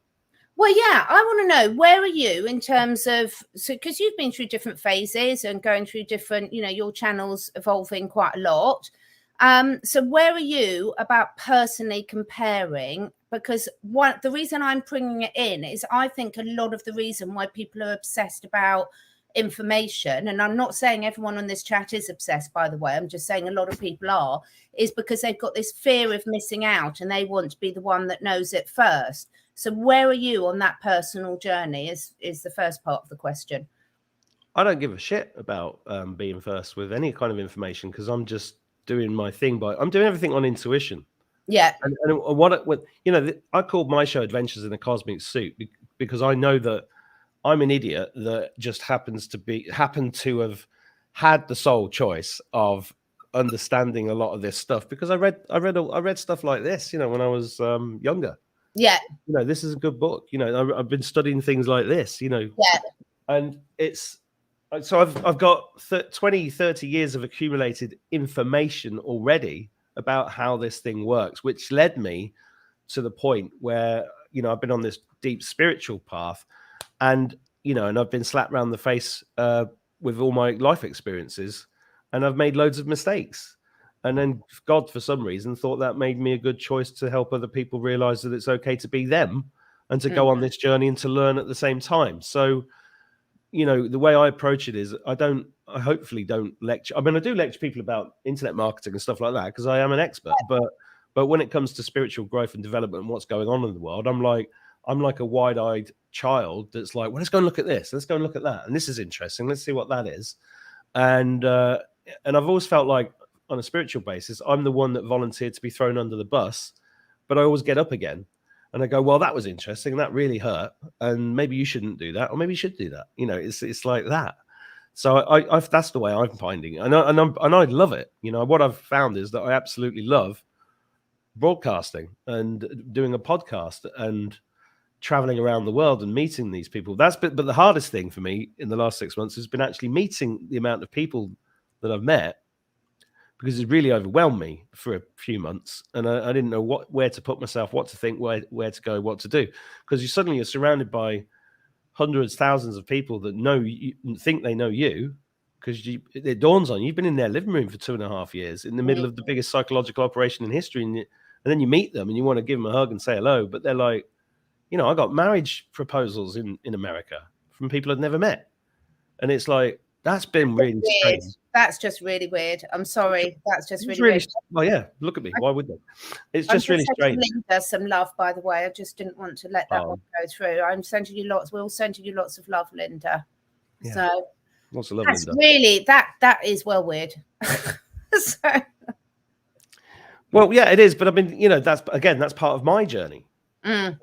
Well, yeah, I want to know, where are you in terms of... So, because you've been through different phases and going through different, you know, your channel's evolving quite a lot. So where are you about personally comparing? Because the reason I'm bringing it in is I think a lot of the reason why people are obsessed about information, and I'm not saying everyone on this chat is obsessed, by the way, I'm just saying a lot of people are, is because they've got this fear of missing out and they want to be the one that knows it first. So where are you on that personal journey is the first part of the question. I don't give a shit about being first with any kind of information because I'm just doing my thing. I'm doing everything on intuition. Yeah. And I called my show Adventures in a Cosmic Suit because I know that I'm an idiot that just happened to have had the sole choice of understanding a lot of this stuff because I read stuff like this, when I was younger. Yeah. This is a good book. I've been studying things like this. Yeah. And it's so I've got 20, 30 years of accumulated information already about how this thing works, which led me to the point where, I've been on this deep spiritual path and I've been slapped around the face with all my life experiences and I've made loads of mistakes. And then God, for some reason, thought that made me a good choice to help other people realize that it's okay to be them and to go on this journey and to learn at the same time. So, the way I approach it is I hopefully don't lecture. I mean, I do lecture people about internet marketing and stuff like that because I am an expert. But when it comes to spiritual growth and development and what's going on in the world, I'm like a wide-eyed child that's like, well, let's go and look at this. Let's go and look at that. And this is interesting. Let's see what that is. And I've always felt like on a spiritual basis, I'm the one that volunteered to be thrown under the bus, but I always get up again. And I go, well, that was interesting. That really hurt. And maybe you shouldn't do that. Or maybe you should do that. It's like that. So that's the way I'm finding it. And I love it. What I've found is that I absolutely love broadcasting and doing a podcast and traveling around the world and meeting these people. But the hardest thing for me in the last 6 months has been actually meeting the amount of people that I've met, because it really overwhelmed me for a few months. And I didn't know where to put myself, what to think, where to go, what to do. Because you're surrounded by hundreds, thousands of people that know you, think they know you, because it dawns on you, you've been in their living room for 2.5 years in the middle of the biggest psychological operation in history. And then you meet them and you want to give them a hug and say hello. But they're like, I got marriage proposals in America from people I'd never met. And it's like, that's been really strange. That's just really weird. I'm sorry. That's just really weird. Well, yeah. Look at me. Why would they? It's just really strange. Linda, some love, by the way. I just didn't want to let that one go through. I'm sending you lots. We're all sending you lots of love, Linda. Yeah. So lots of love, that's Linda. Really, that is well weird. Well, yeah, it is. But I mean, that's part of my journey. And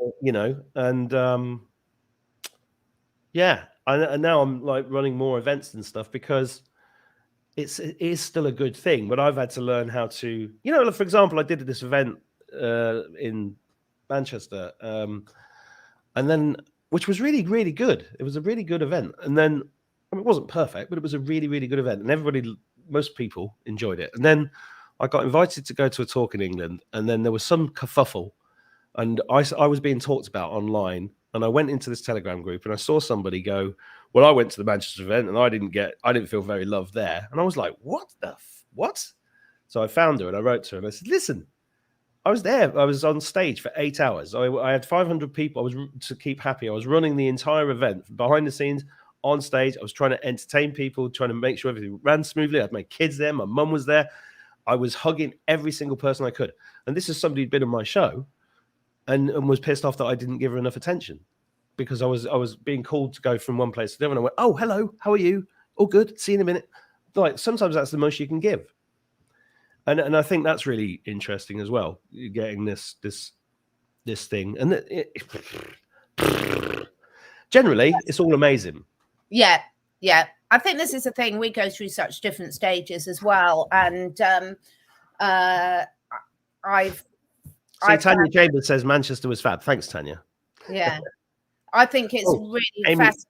yeah. And now I'm like running more events and stuff because it is still a good thing. But I've had to learn how to, for example, I did this event in Manchester, and then which was really, really good. It was a really good event. And then it wasn't perfect, but it was a really, really good event. And most people enjoyed it. And then I got invited to go to a talk in England. And then there was some kerfuffle. And I was being talked about online. And I went into this Telegram group and I saw somebody go, well, I went to the Manchester event and I didn't feel very loved there. And I was like, what? So I found her and I wrote to her and I said, listen, I was there. I was on stage for 8 hours. I had 500 people. To keep happy. I was running the entire event behind the scenes, on stage. I was trying to entertain people, trying to make sure everything ran smoothly. I had my kids there. My mum was there. I was hugging every single person I could. And this is somebody who'd been on my show. And was pissed off that I didn't give her enough attention because I was being called to go from one place to the other. And I went, oh, hello, how are you? All good. See you in a minute. Like sometimes that's the most you can give. And I think that's really interesting as well. You're getting this thing. And generally, it's all amazing. Yeah. Yeah. I think this is the thing. We go through such different stages as well. And Tanya Chambers says Manchester was fab. Thanks, Tanya. Yeah. I think it's really fascinating.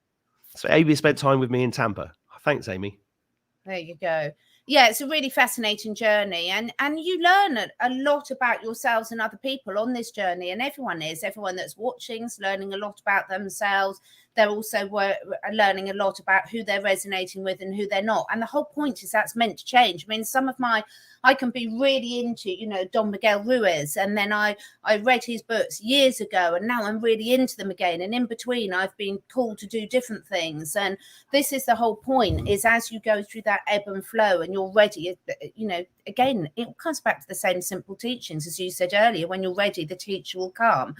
So Amy spent time with me in Tampa. Thanks, Amy. There you go. Yeah, it's a really fascinating journey. And you learn a lot about yourselves and other people on this journey. And everyone that's watching is learning a lot about themselves. They're also learning a lot about who they're resonating with and who they're not. And the whole point is that's meant to change. I mean, I can be really into, Don Miguel Ruiz. And then I read his books years ago and now I'm really into them again. And in between, I've been called to do different things. And this is the whole point, is as you go through that ebb and flow and you're ready, again, it comes back to the same simple teachings as you said earlier. When you're ready, the teacher will come.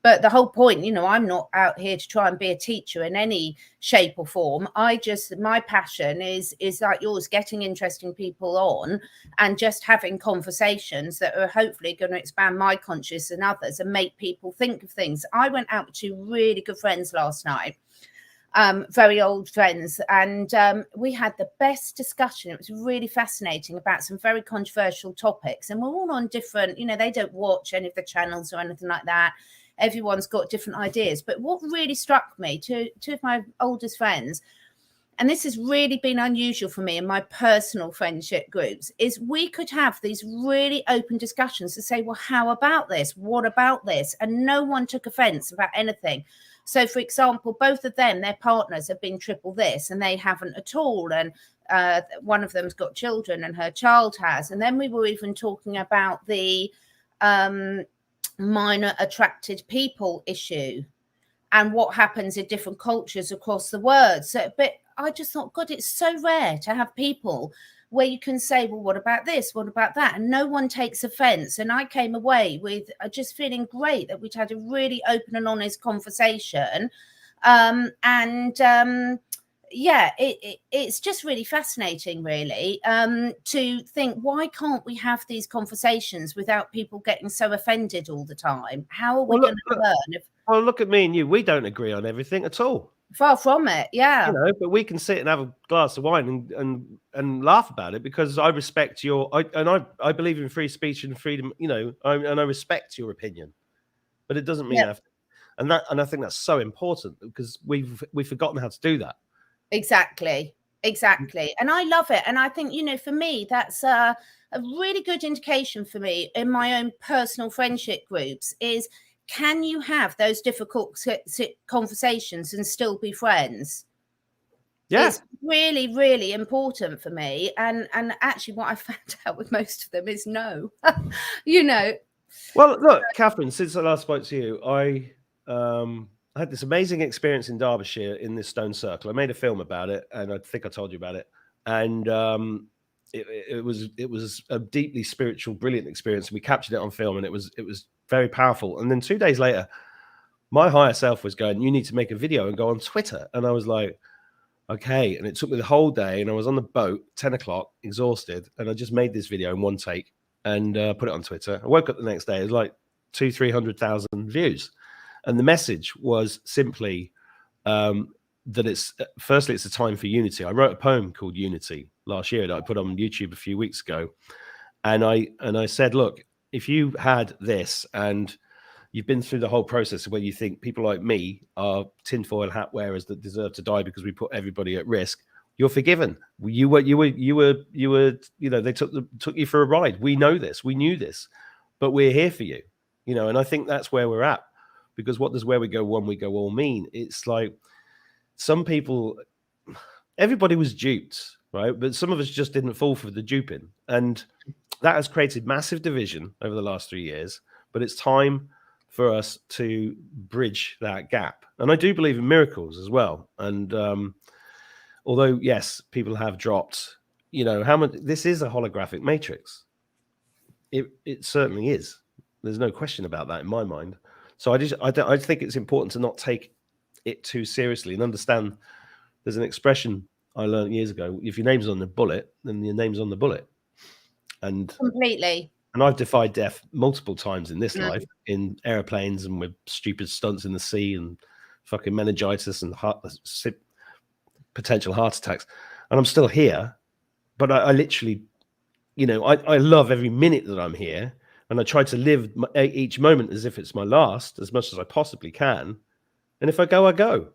But the whole point, you know, I'm not out here to try and be a teacher in any shape or form. My passion is like yours, getting interesting people on and just having conversations that are hopefully going to expand my consciousness and others and make people think of things. I went out with 2 really good friends last night, very old friends, and we had the best discussion. It was really fascinating about some very controversial topics, and we're all on different, you know, they don't watch any of the channels or anything like that. Everyone's got different ideas. But what really struck me, two of my oldest friends, and this has really been unusual for me in my personal friendship groups, is we could have these really open discussions to say, well, how about this? What about this? And no one took offense about anything. So, for example, both of them, their partners have been triple this and they haven't at all. And one of them's got children and her child has. And then we were even talking about the minor attracted people issue and what happens in different cultures across the world. So, but I just thought, God, it's so rare to have people where you can say, well, what about this? What about that? And no one takes offense. And I came away with just feeling great that we'd had a really open and honest conversation. Yeah, it's just really fascinating, really, to think, why can't we have these conversations without people getting so offended all the time? How are we going to learn? Well, look at me and you. We don't agree on everything at all. Far from it, yeah. You know, but we can sit and have a glass of wine and laugh about it because I respect I believe in free speech and freedom. You know, and I respect your opinion, but it doesn't mean and I think that's so important because we've forgotten how to do that. Exactly. And I love it. And I think, you know, for me, that's a really good indication for me in my own personal friendship groups is, can you have those difficult conversations and still be friends? Yeah. It's really, really important for me. And actually what I found out with most of them is no, you know. Well, look, Catherine, since I last spoke to you, I had this amazing experience in Derbyshire in this stone circle. I made a film about it, and I think I told you about it. And it was a deeply spiritual, brilliant experience. We captured it on film, and it was very powerful. And then 2 days later, my higher self was going, "You need to make a video and go on Twitter." And I was like, "Okay." And it took me the whole day, and I was on the boat, 10 o'clock, exhausted, and I just made this video in one take and put it on Twitter. I woke up the next day, it was like 200,000-300,000 views. And the message was simply that it's a time for unity. I wrote a poem called Unity last year that I put on YouTube a few weeks ago. And I said, look, if you had this and you've been through the whole process where you think people like me are tinfoil hat wearers that deserve to die because we put everybody at risk, you're forgiven. You were, you know, they took you for a ride. We know this, we knew this, but we're here for you, you know, and I think that's where we're at. Because what does where we go one, we go all mean? It's like some people, everybody was duped, right? But some of us just didn't fall for the duping. And that has created massive division over the last 3 years. But it's time for us to bridge that gap. And I do believe in miracles as well. And although, yes, people have dropped, you know, how much this is a holographic matrix. It certainly is. There's no question about that in my mind. So I think it's important to not take it too seriously and understand there's an expression I learned years ago. If your name's on the bullet, then your name's on the bullet. And completely. And I've defied death multiple times in this life, in airplanes and with stupid stunts in the sea and fucking meningitis and potential heart attacks. And I'm still here. But I literally, you know, I love every minute that I'm here. And I try to live each moment as if it's my last, as much as I possibly can. And if I go, I go.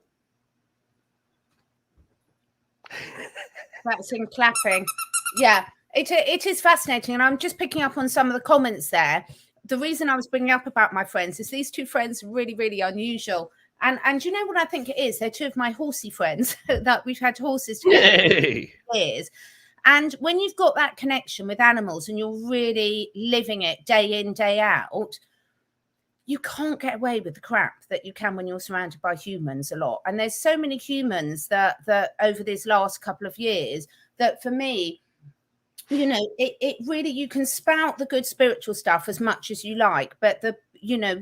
That's in clapping. Yeah, it is fascinating. And I'm just picking up on some of the comments there. The reason I was bringing up about my friends is these 2 friends are really, really unusual. And you know what I think it is? They're 2 of my horsey friends that we've had horses together for years. And when you've got that connection with animals and you're really living it day in, day out, you can't get away with the crap that you can when you're surrounded by humans a lot. And there's so many humans that over these last couple of years that for me, you know, it really, you can spout the good spiritual stuff as much as you like, but you know,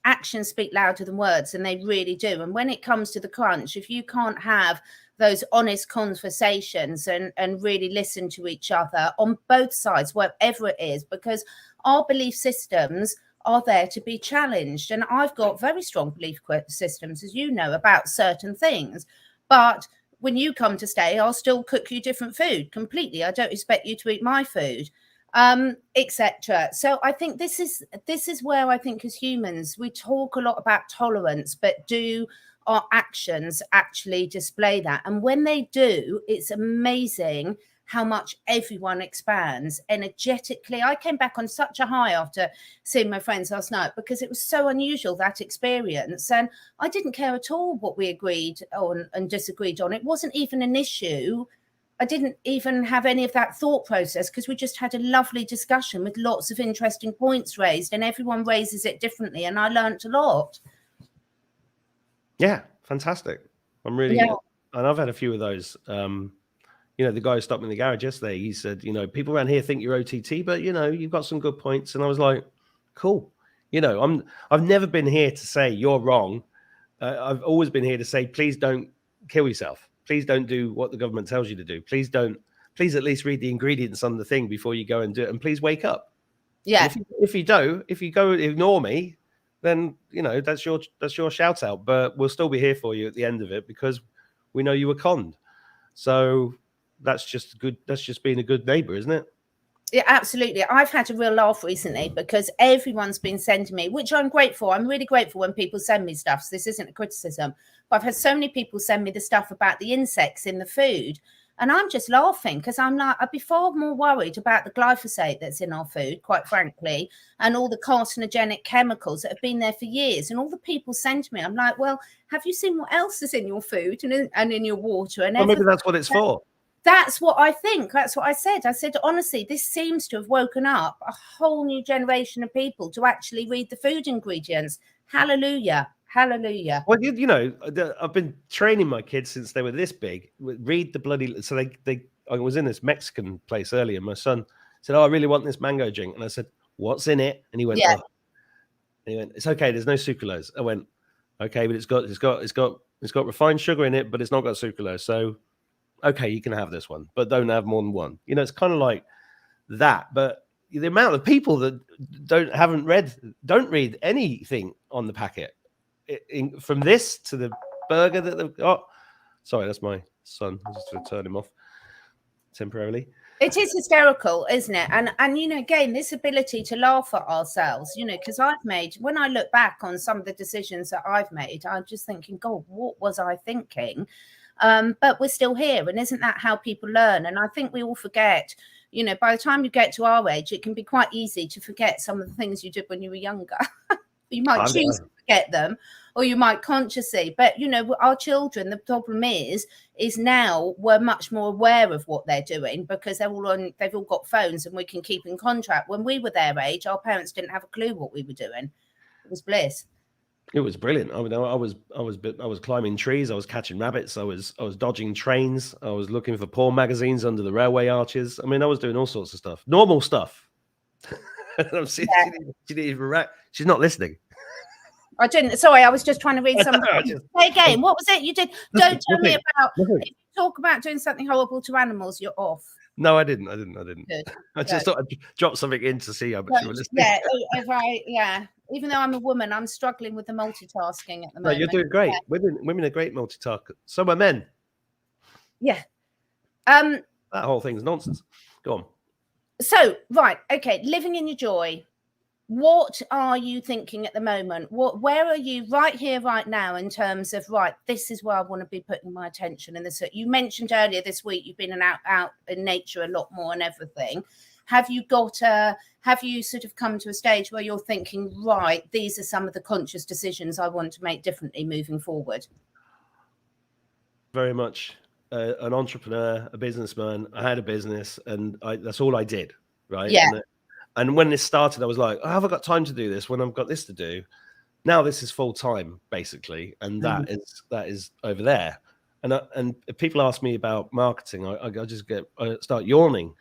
actions speak louder than words, and they really do. And when it comes to the crunch, if you can't have those honest conversations and really listen to each other on both sides, whatever it is, because our belief systems are there to be challenged. And I've got very strong belief systems, as you know, about certain things. But when you come to stay, I'll still cook you different food completely. I don't expect you to eat my food, etc. So I think this is where I think as humans, we talk a lot about tolerance, but do our actions actually display that? And when they do, it's amazing how much everyone expands energetically. I came back on such a high after seeing my friends last night because it was so unusual, that experience. And I didn't care at all what we agreed on and disagreed on. It wasn't even an issue. I didn't even have any of that thought process because we just had a lovely discussion with lots of interesting points raised, and everyone raises it differently. And I learned a lot. Yeah, fantastic. I'm really, and I've had a few of those. You know, the guy who stopped me in the garage yesterday, he said, you know, people around here think you're OTT, but you know, you've got some good points. And I was like, cool. You know, I've never been here to say you're wrong. I've always been here to say, please don't kill yourself. Please don't do what the government tells you to do. Please at least read the ingredients on the thing before you go and do it. And please wake up. Yeah. If you go ignore me, then, you know, that's your shout out, but we'll still be here for you at the end of it because we know you were conned. So that's just good. That's just being a good neighbor, isn't it? Yeah, absolutely. I've had a real laugh recently because everyone's been sending me, which I'm grateful. I'm really grateful when people send me stuff. So this isn't a criticism, but I've had so many people send me the stuff about the insects in the food. And I'm just laughing because I'm like, I'd be far more worried about the glyphosate that's in our food, quite frankly, and all the carcinogenic chemicals that have been there for years. And all the people send me, I'm like, well, have you seen what else is in your food and in your water? And maybe that's what it's for. That's what I think. That's what I said. I said, honestly, this seems to have woken up a whole new generation of people to actually read the food ingredients. Hallelujah. Hallelujah. Well, you know, I've been training my kids since they were this big. Read the bloody. So I was in this Mexican place earlier. My son said, "Oh, I really want this mango drink," and I said, "What's in it?" And he went, yeah. "Oh." And he went, "It's okay. There's no sucralose." I went, "Okay, but it's got refined sugar in it, but it's not got sucralose. So, okay, you can have this one, but don't have more than one." You know, it's kind of like that. But the amount of people that don't read anything on the packet. From this to the burger that they've got. Sorry, that's my son. I'm just going to turn him off temporarily. It is hysterical, isn't it? And you know, again, this ability to laugh at ourselves, you know, because when I look back on some of the decisions that I've made, I'm just thinking, God, what was I thinking? But we're still here. And isn't that how people learn? And I think we all forget, you know, by the time you get to our age, it can be quite easy to forget some of the things you did when you were younger. You might choose to forget them, or you might consciously. But, you know, our children, the problem is now we're much more aware of what they're doing because they've all got phones and we can keep in contact. When we were their age, our parents didn't have a clue what we were doing. It was bliss. It was brilliant. I mean, I was climbing trees. I was catching rabbits. I was dodging trains. I was looking for porn magazines under the railway arches. I mean, I was doing all sorts of stuff, normal stuff. She's not listening. I didn't. Sorry, I was just trying to read something. Say again. What was it you did? Don't tell me about. If you talk about doing something horrible to animals, you're off. No, I didn't. Good. I just thought I'd drop something in to see how much you were listening. Yeah. Even though I'm a woman, I'm struggling with the multitasking at the moment. No, you're doing great. Yeah. Women are great multitaskers. So are men. Yeah. That whole thing's nonsense. Go on. So, right. Okay. Living in your joy. What are you thinking at the moment? Where are you right here, right now, in terms of, right, this is where I want to be putting my attention in this? You mentioned earlier this week you've been out in nature a lot more and everything. Have you sort of come to a stage where you're thinking, right, these are some of the conscious decisions I want to make differently moving forward? Very much an entrepreneur, a businessman. I had a business and that's all I did, right? Yeah. And when this started, I was like, oh, have I got time to do this when I've got this to do? Now this is full time, basically. And that is over there. And if people ask me about marketing, I start yawning.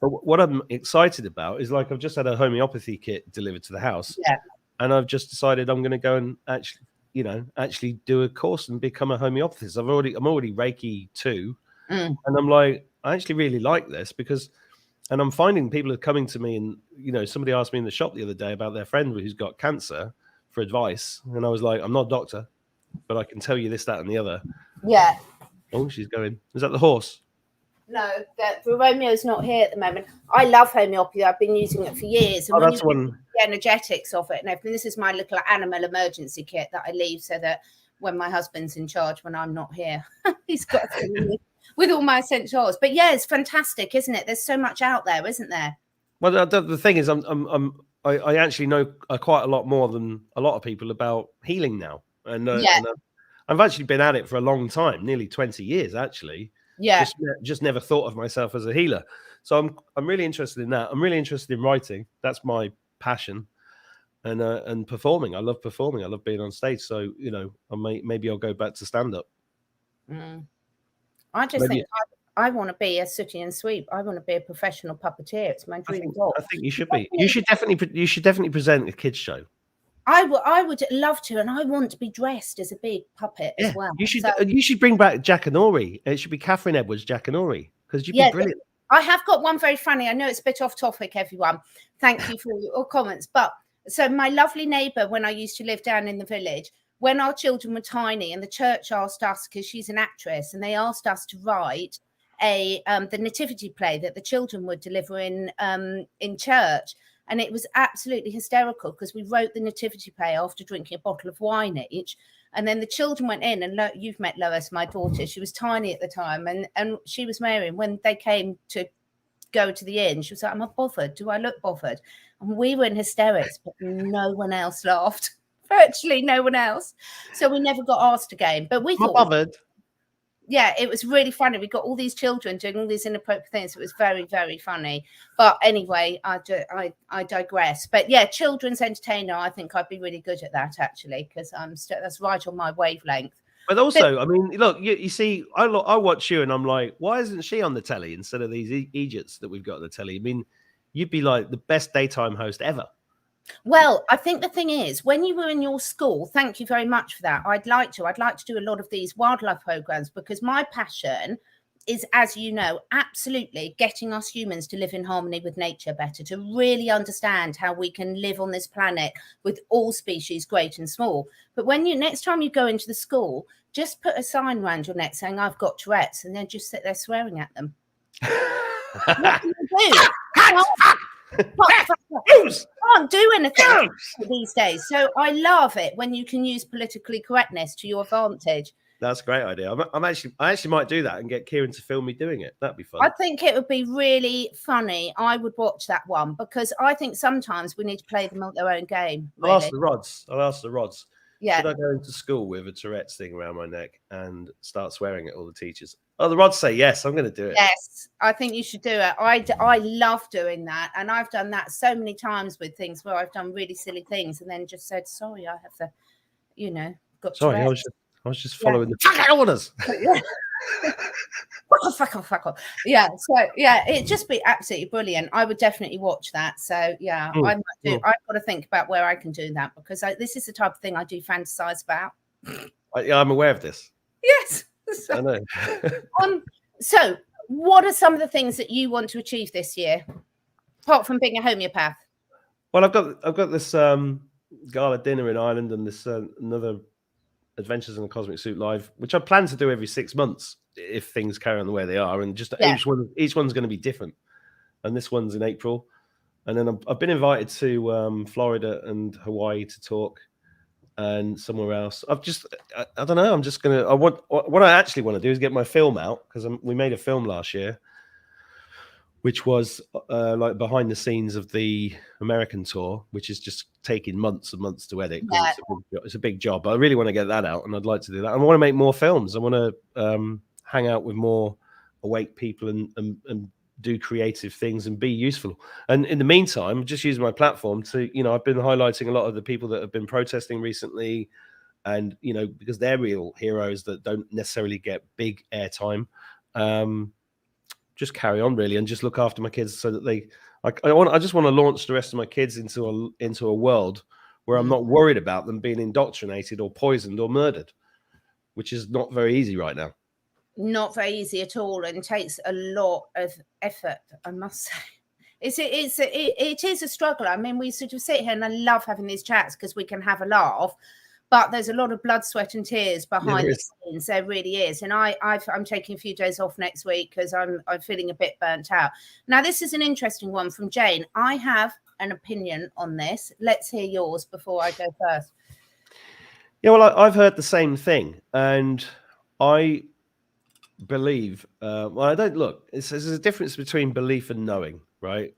But what I'm excited about is, like, I've just had a homeopathy kit delivered to the house. Yeah. and I've just decided I'm going to go and actually do a course and become a homeopathist. I'm already Reiki 2, and I'm like, I actually really like this and I'm finding people are coming to me, and somebody asked me in the shop the other day about their friend who's got cancer for advice, and I was like, I'm not a doctor, but I can tell you this, that, and the other. Yeah. Oh, she's going. Is that the horse? No, Romeo's not here at the moment. I love homeopathy. I've been using it for years. And that's one. The energetics of it and everything. This is my little animal emergency kit that I leave so that when my husband's in charge, when I'm not here, he's got with all my essentials. But yeah, it's fantastic, isn't it? There's so much out there, isn't there? Well, the thing is, I actually know quite a lot more than a lot of people about healing now, and I've actually been at it for a long time, nearly 20 years actually. Yeah. Just never thought of myself as a healer. So I'm really interested in that. I'm really interested in writing. That's my passion. And performing. I love performing. I love being on stage. So, maybe I'll go back to stand up. I just think I want to be a sooty and sweep. I want to be a professional puppeteer. It's my dream job. I think you should be. You should definitely present a kids show. I would love to, and I want to be dressed as a big puppet as well. You should bring back Jackanory. It should be Catherine Edwards Jackanory, because you'd be brilliant. I have got one very funny. I know it's a bit off topic, everyone. Thank you for your comments. But so my lovely neighbour, when I used to live down in the village, when our children were tiny, and the church asked us, because she's an actress, and they asked us to write the nativity play that the children would deliver in church. And it was absolutely hysterical because we wrote the nativity play after drinking a bottle of wine each. And then the children went in, and you've met Lois, my daughter. She was tiny at the time, and she was Mary. And when they came to go to the inn, she was like, "Am I bothered? Do I look bothered?" And we were in hysterics, but no one else laughed. Virtually no one else. So we never got asked again. But we thought, bothered. Yeah, it was really funny. We got all these children doing all these inappropriate things. It was very, very funny. But anyway, I digress. But yeah, children's entertainer, I think I'd be really good at that, actually, because that's right on my wavelength. But also, I mean, look, you see, I watch you and I'm like, why isn't she on the telly instead of these idiots that we've got on the telly? I mean, you'd be like the best daytime host ever. Well, I think the thing is, when you were in your school, thank you very much for that. I'd like to do a lot of these wildlife programs, because my passion is, as you know, absolutely getting us humans to live in harmony with nature better, to really understand how we can live on this planet with all species, great and small. But when next time you go into the school, just put a sign around your neck saying, "I've got Tourette's," and then just sit there swearing at them. What can you do? Can't do anything these days. So I love it when you can use politically correctness to your advantage. That's a great idea. I actually might do that and get Kieran to film me doing it. That'd be fun. I think it would be really funny. I would watch that one, because I think sometimes we need to play them at their own game. Really. I'll ask the rods. Yeah. Should I go into school with a Tourette's thing around my neck and start swearing at all the teachers? Oh, the rods say yes. I'm going to do it. Yes, I think you should do it. I love doing that, and I've done that so many times with things where I've done really silly things and then just said, "Sorry, I have to, got." Sorry, I was just following the fuck orders. Fuck off. Yeah. So yeah, it'd just be absolutely brilliant. I would definitely watch that. So yeah, I might do. I've got to think about where I can do that, because this is the type of thing I do fantasize about. I'm aware of this. Yes. I know. So what are some of the things that you want to achieve this year, apart from being a homeopath? Well, I've got this gala dinner in Ireland, and this another Adventures in a Cosmic Suit live, which I plan to do every 6 months if things carry on the way they are, and just each one's going to be different. And this one's in April, and then I've been invited to Florida and Hawaii to talk, and somewhere else. I don't know. I'm just gonna. What I actually want to do is get my film out, because we made a film last year, which was like behind the scenes of the American tour, which is just taking months and months to edit. Yeah. It's a big job. But I really want to get that out, and I'd like to do that. I want to make more films. I want to hang out with more awake people and do creative things and be useful. And in the meantime, just using my platform to, I've been highlighting a lot of the people that have been protesting recently, and, because they're real heroes that don't necessarily get big airtime. Just carry on really, and just look after my kids so that I just want to launch the rest of my kids into a world where I'm not worried about them being indoctrinated or poisoned or murdered, which is not very easy right now. Not very easy at all, and takes a lot of effort, I must say. It is a struggle. I mean, we sort of sit here, and I love having these chats because we can have a laugh, but there's a lot of blood, sweat, and tears behind the scenes. There really is. And I'm taking a few days off next week because I'm feeling a bit burnt out. Now, this is an interesting one from Jane. I have an opinion on this. Let's hear yours before I go first. Yeah, well, I've heard the same thing, and I believe. Well, I don't look. There's a difference between belief and knowing, right?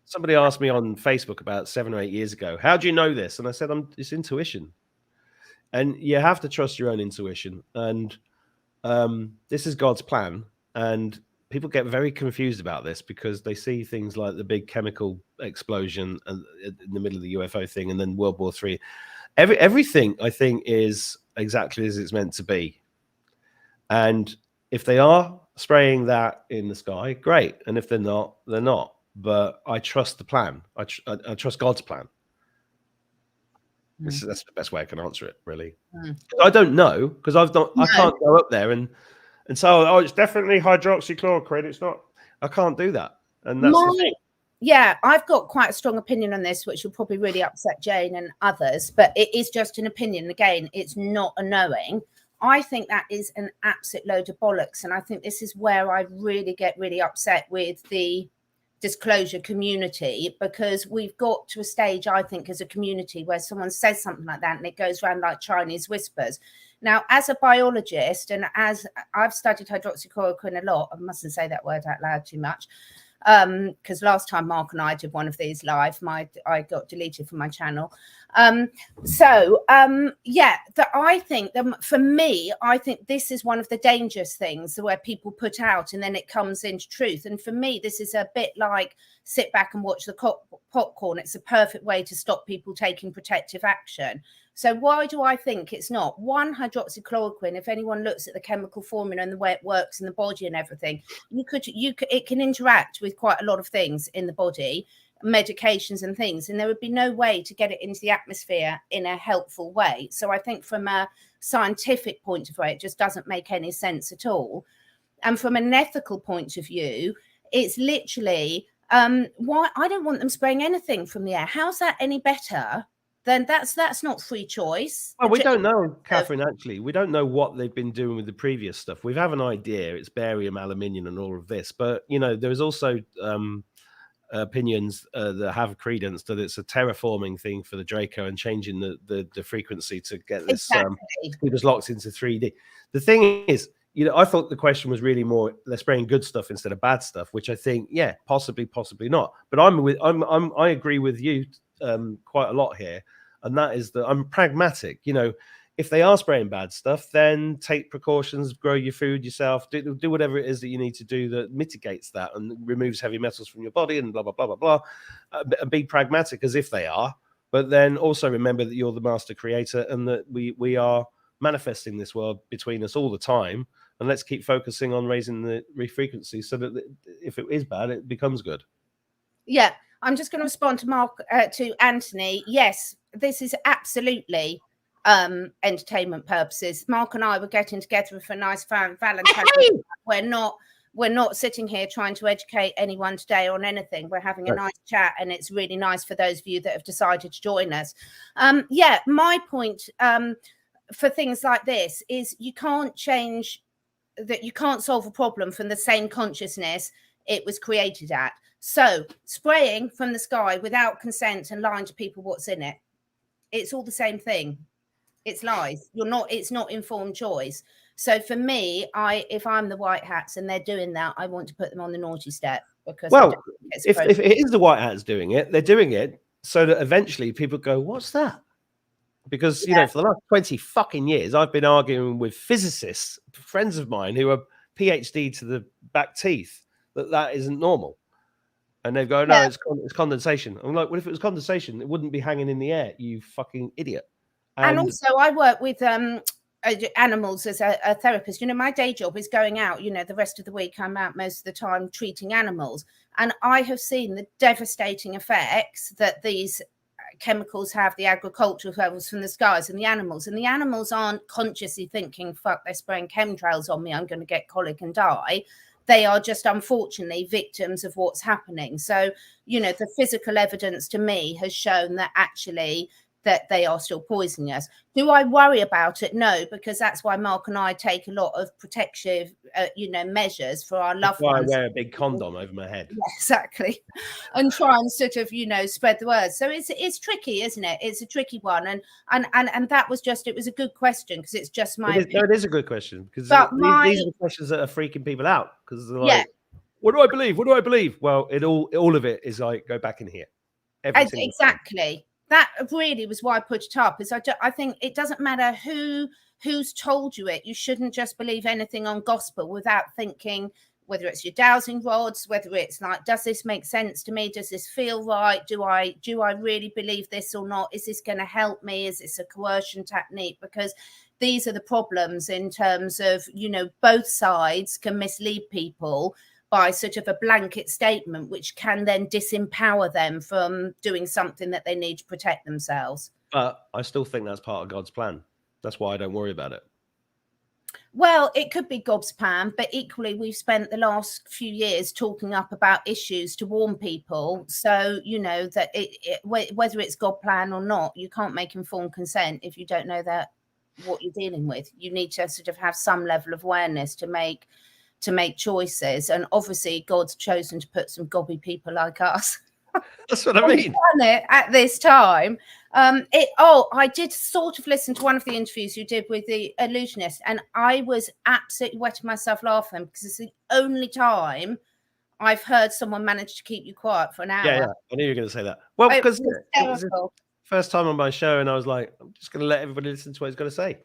Somebody asked me on Facebook about 7 or 8 years ago, "How do you know this?" And I said, "It's intuition." And you have to trust your own intuition. And this is God's plan. And people get very confused about this because they see things like the big chemical explosion in the middle of the UFO thing, and then World War III. Everything, I think, is exactly as it's meant to be. And if they are spraying that in the sky, great. And if they're not, they're not. But I trust the plan. I trust God's plan. That's the best way I can answer it, really. I don't know because I can't go up there and say, "Oh, it's definitely hydroxychloroquine." It's not. I can't do that, and that's the thing. Yeah, I've got quite a strong opinion on this, which will probably really upset Jane and others. But it is just an opinion. Again, it's not a knowing. I think that is an absolute load of bollocks, and I think this is where I really get really upset with the disclosure community, because we've got to a stage, I think, as a community where someone says something like that and it goes around like Chinese whispers. Now, as a biologist, and as I've studied hydroxychloroquine a lot, I mustn't say that word out loud too much, because last time Mark and I did one of these live, I got deleted from my channel. I think that for me, I think this is one of the dangerous things where people put out and then it comes into truth. And for me, this is a bit like sit back and watch the popcorn. It's a perfect way to stop people taking protective action. So why do I think it's not? One, hydroxychloroquine, if anyone looks at the chemical formula and the way it works in the body and everything, it can interact with quite a lot of things in the body, medications and things, and there would be no way to get it into the atmosphere in a helpful way. So I think from a scientific point of view, it just doesn't make any sense at all. And from an ethical point of view, it's literally why I don't want them spraying anything from the air. How's that any better? Then that's not free choice. Well, we don't know, Catherine, actually. We don't know what they've been doing with the previous stuff. We have an idea. It's barium, aluminium, and all of this. But, there's also opinions that have credence that it's a terraforming thing for the Draco and changing the frequency to get this keep us locked into 3D. The thing is, I thought the question was really more they're spraying good stuff instead of bad stuff, which I think, yeah, possibly not. But I agree with you quite a lot here, and that is that I'm pragmatic. If they are spraying bad stuff, then take precautions, grow your food yourself, do whatever it is that you need to do that mitigates that and removes heavy metals from your body and blah, blah, blah, blah, blah. And be pragmatic as if they are. But then also remember that you're the master creator and that we are manifesting this world between us all the time. And let's keep focusing on raising the frequency so that if it is bad, it becomes good. Yeah, I'm just going to respond to Anthony. Yes, this is absolutely entertainment purposes. Mark and I were getting together for a nice Valentine's Day. We're not sitting here trying to educate anyone today on anything. We're having a nice chat, and it's really nice for those of you that have decided to join us. My point for things like this is you can't change that. You can't solve a problem from the same consciousness it was created at. So spraying from the sky without consent and lying to people what's in it, it's all the same thing. It's lies. It's not informed choice. So for me, if I'm the white hats and they're doing that, I want to put them on the naughty step, because if it is the white hats doing it, they're doing it so that eventually people go, "What's that?" Because for the last 20 fucking years, I've been arguing with physicists, friends of mine who are PhD to the back teeth, that isn't normal. And they go, "No, it's condensation." I'm like, "Well, if it was condensation, it wouldn't be hanging in the air, you fucking idiot." And also, I work with animals as a therapist. My day job is going out. The rest of the week I'm out most of the time treating animals, and I have seen the devastating effects that these chemicals have the agricultural levels from the skies and the animals aren't consciously thinking, fuck, they're spraying chemtrails on me, I'm going to get colic and die. They are just unfortunately victims of what's happening. So, you know, the physical evidence to me has shown that actually that they are still poisoning us. Do I worry about it? No, because that's why Mark and I take a lot of protective, measures for our loved ones. I wear a big condom over my head. Yeah, exactly. And try and sort of, spread the word. So it's tricky, isn't it? It's a tricky one. And that was just, it was a good question because it's just my opinion. It is a good question because these are the questions that are freaking people out because they're like, what do I believe? What do I believe? Well, all of it is like, go back in here. Exactly. That really was why I put it up. Is I think it doesn't matter who's told you it. You shouldn't just believe anything on gospel without thinking, whether it's your dowsing rods, whether it's like, does this make sense to me? Does this feel right? Do I really believe this or not? Is this going to help me? Is this a coercion technique? Because these are the problems in terms of, both sides can mislead people by sort of a blanket statement, which can then disempower them from doing something that they need to protect themselves. But I still think that's part of God's plan. That's why I don't worry about it. Well, it could be God's plan, but equally we've spent the last few years talking up about issues to warn people. So, that whether it's God's plan or not, you can't make informed consent if you don't know that what you're dealing with. You need to sort of have some level of awareness to make choices, and obviously God's chosen to put some gobby people like us. That's what I mean. Done it at this time. I did sort of listen to one of the interviews you did with the illusionist, and I was absolutely wetting myself laughing because it's the only time I've heard someone manage to keep you quiet for an hour. Yeah, I knew you were going to say that. Well, because it was the first time on my show, and I was like, I'm just going to let everybody listen to what he's going to say.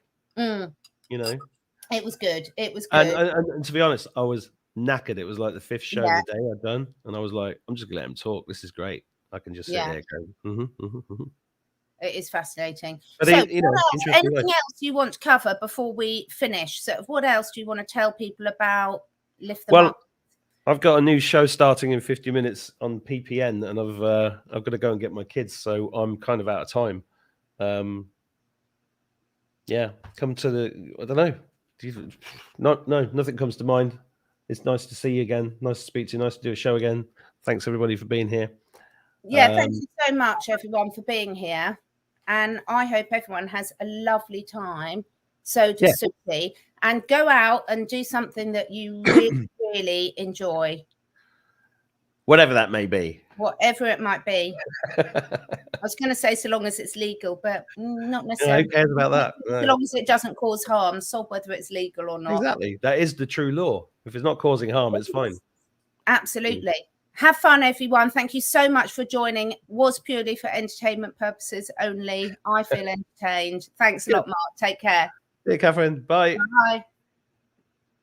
It was good. It was good. And to be honest, I was knackered. It was like the 5th show of the day I'd done. And I was like, I'm just going to let him talk. This is great. I can just sit here going, It is fascinating. But so anything else you want to cover before we finish? So what else do you want to tell people about Lift Them Up? I've got a new show starting in 50 minutes on PPN, and I've got to go and get my kids. So I'm kind of out of time. Come to the, I don't know. Nothing comes to mind. It's nice to see you again. Nice to speak to you. Nice to do a show again. Thanks everybody for being here. Thank you so much everyone for being here, and I hope everyone has a lovely time. So does Susie, and go out and do something that you really really enjoy, whatever that may be, whatever it might be. I was going to say so long as it's legal, but not necessarily. Who cares about that? No. So long as it doesn't cause harm, so whether it's legal or not. Exactly. That is the true law. If it's not causing harm, it's fine. Absolutely. Have fun, everyone. Thank you so much for joining. Was purely for entertainment purposes only. I feel entertained. Thanks a lot, Mark. Take care. See you, Catherine. Bye. Bye.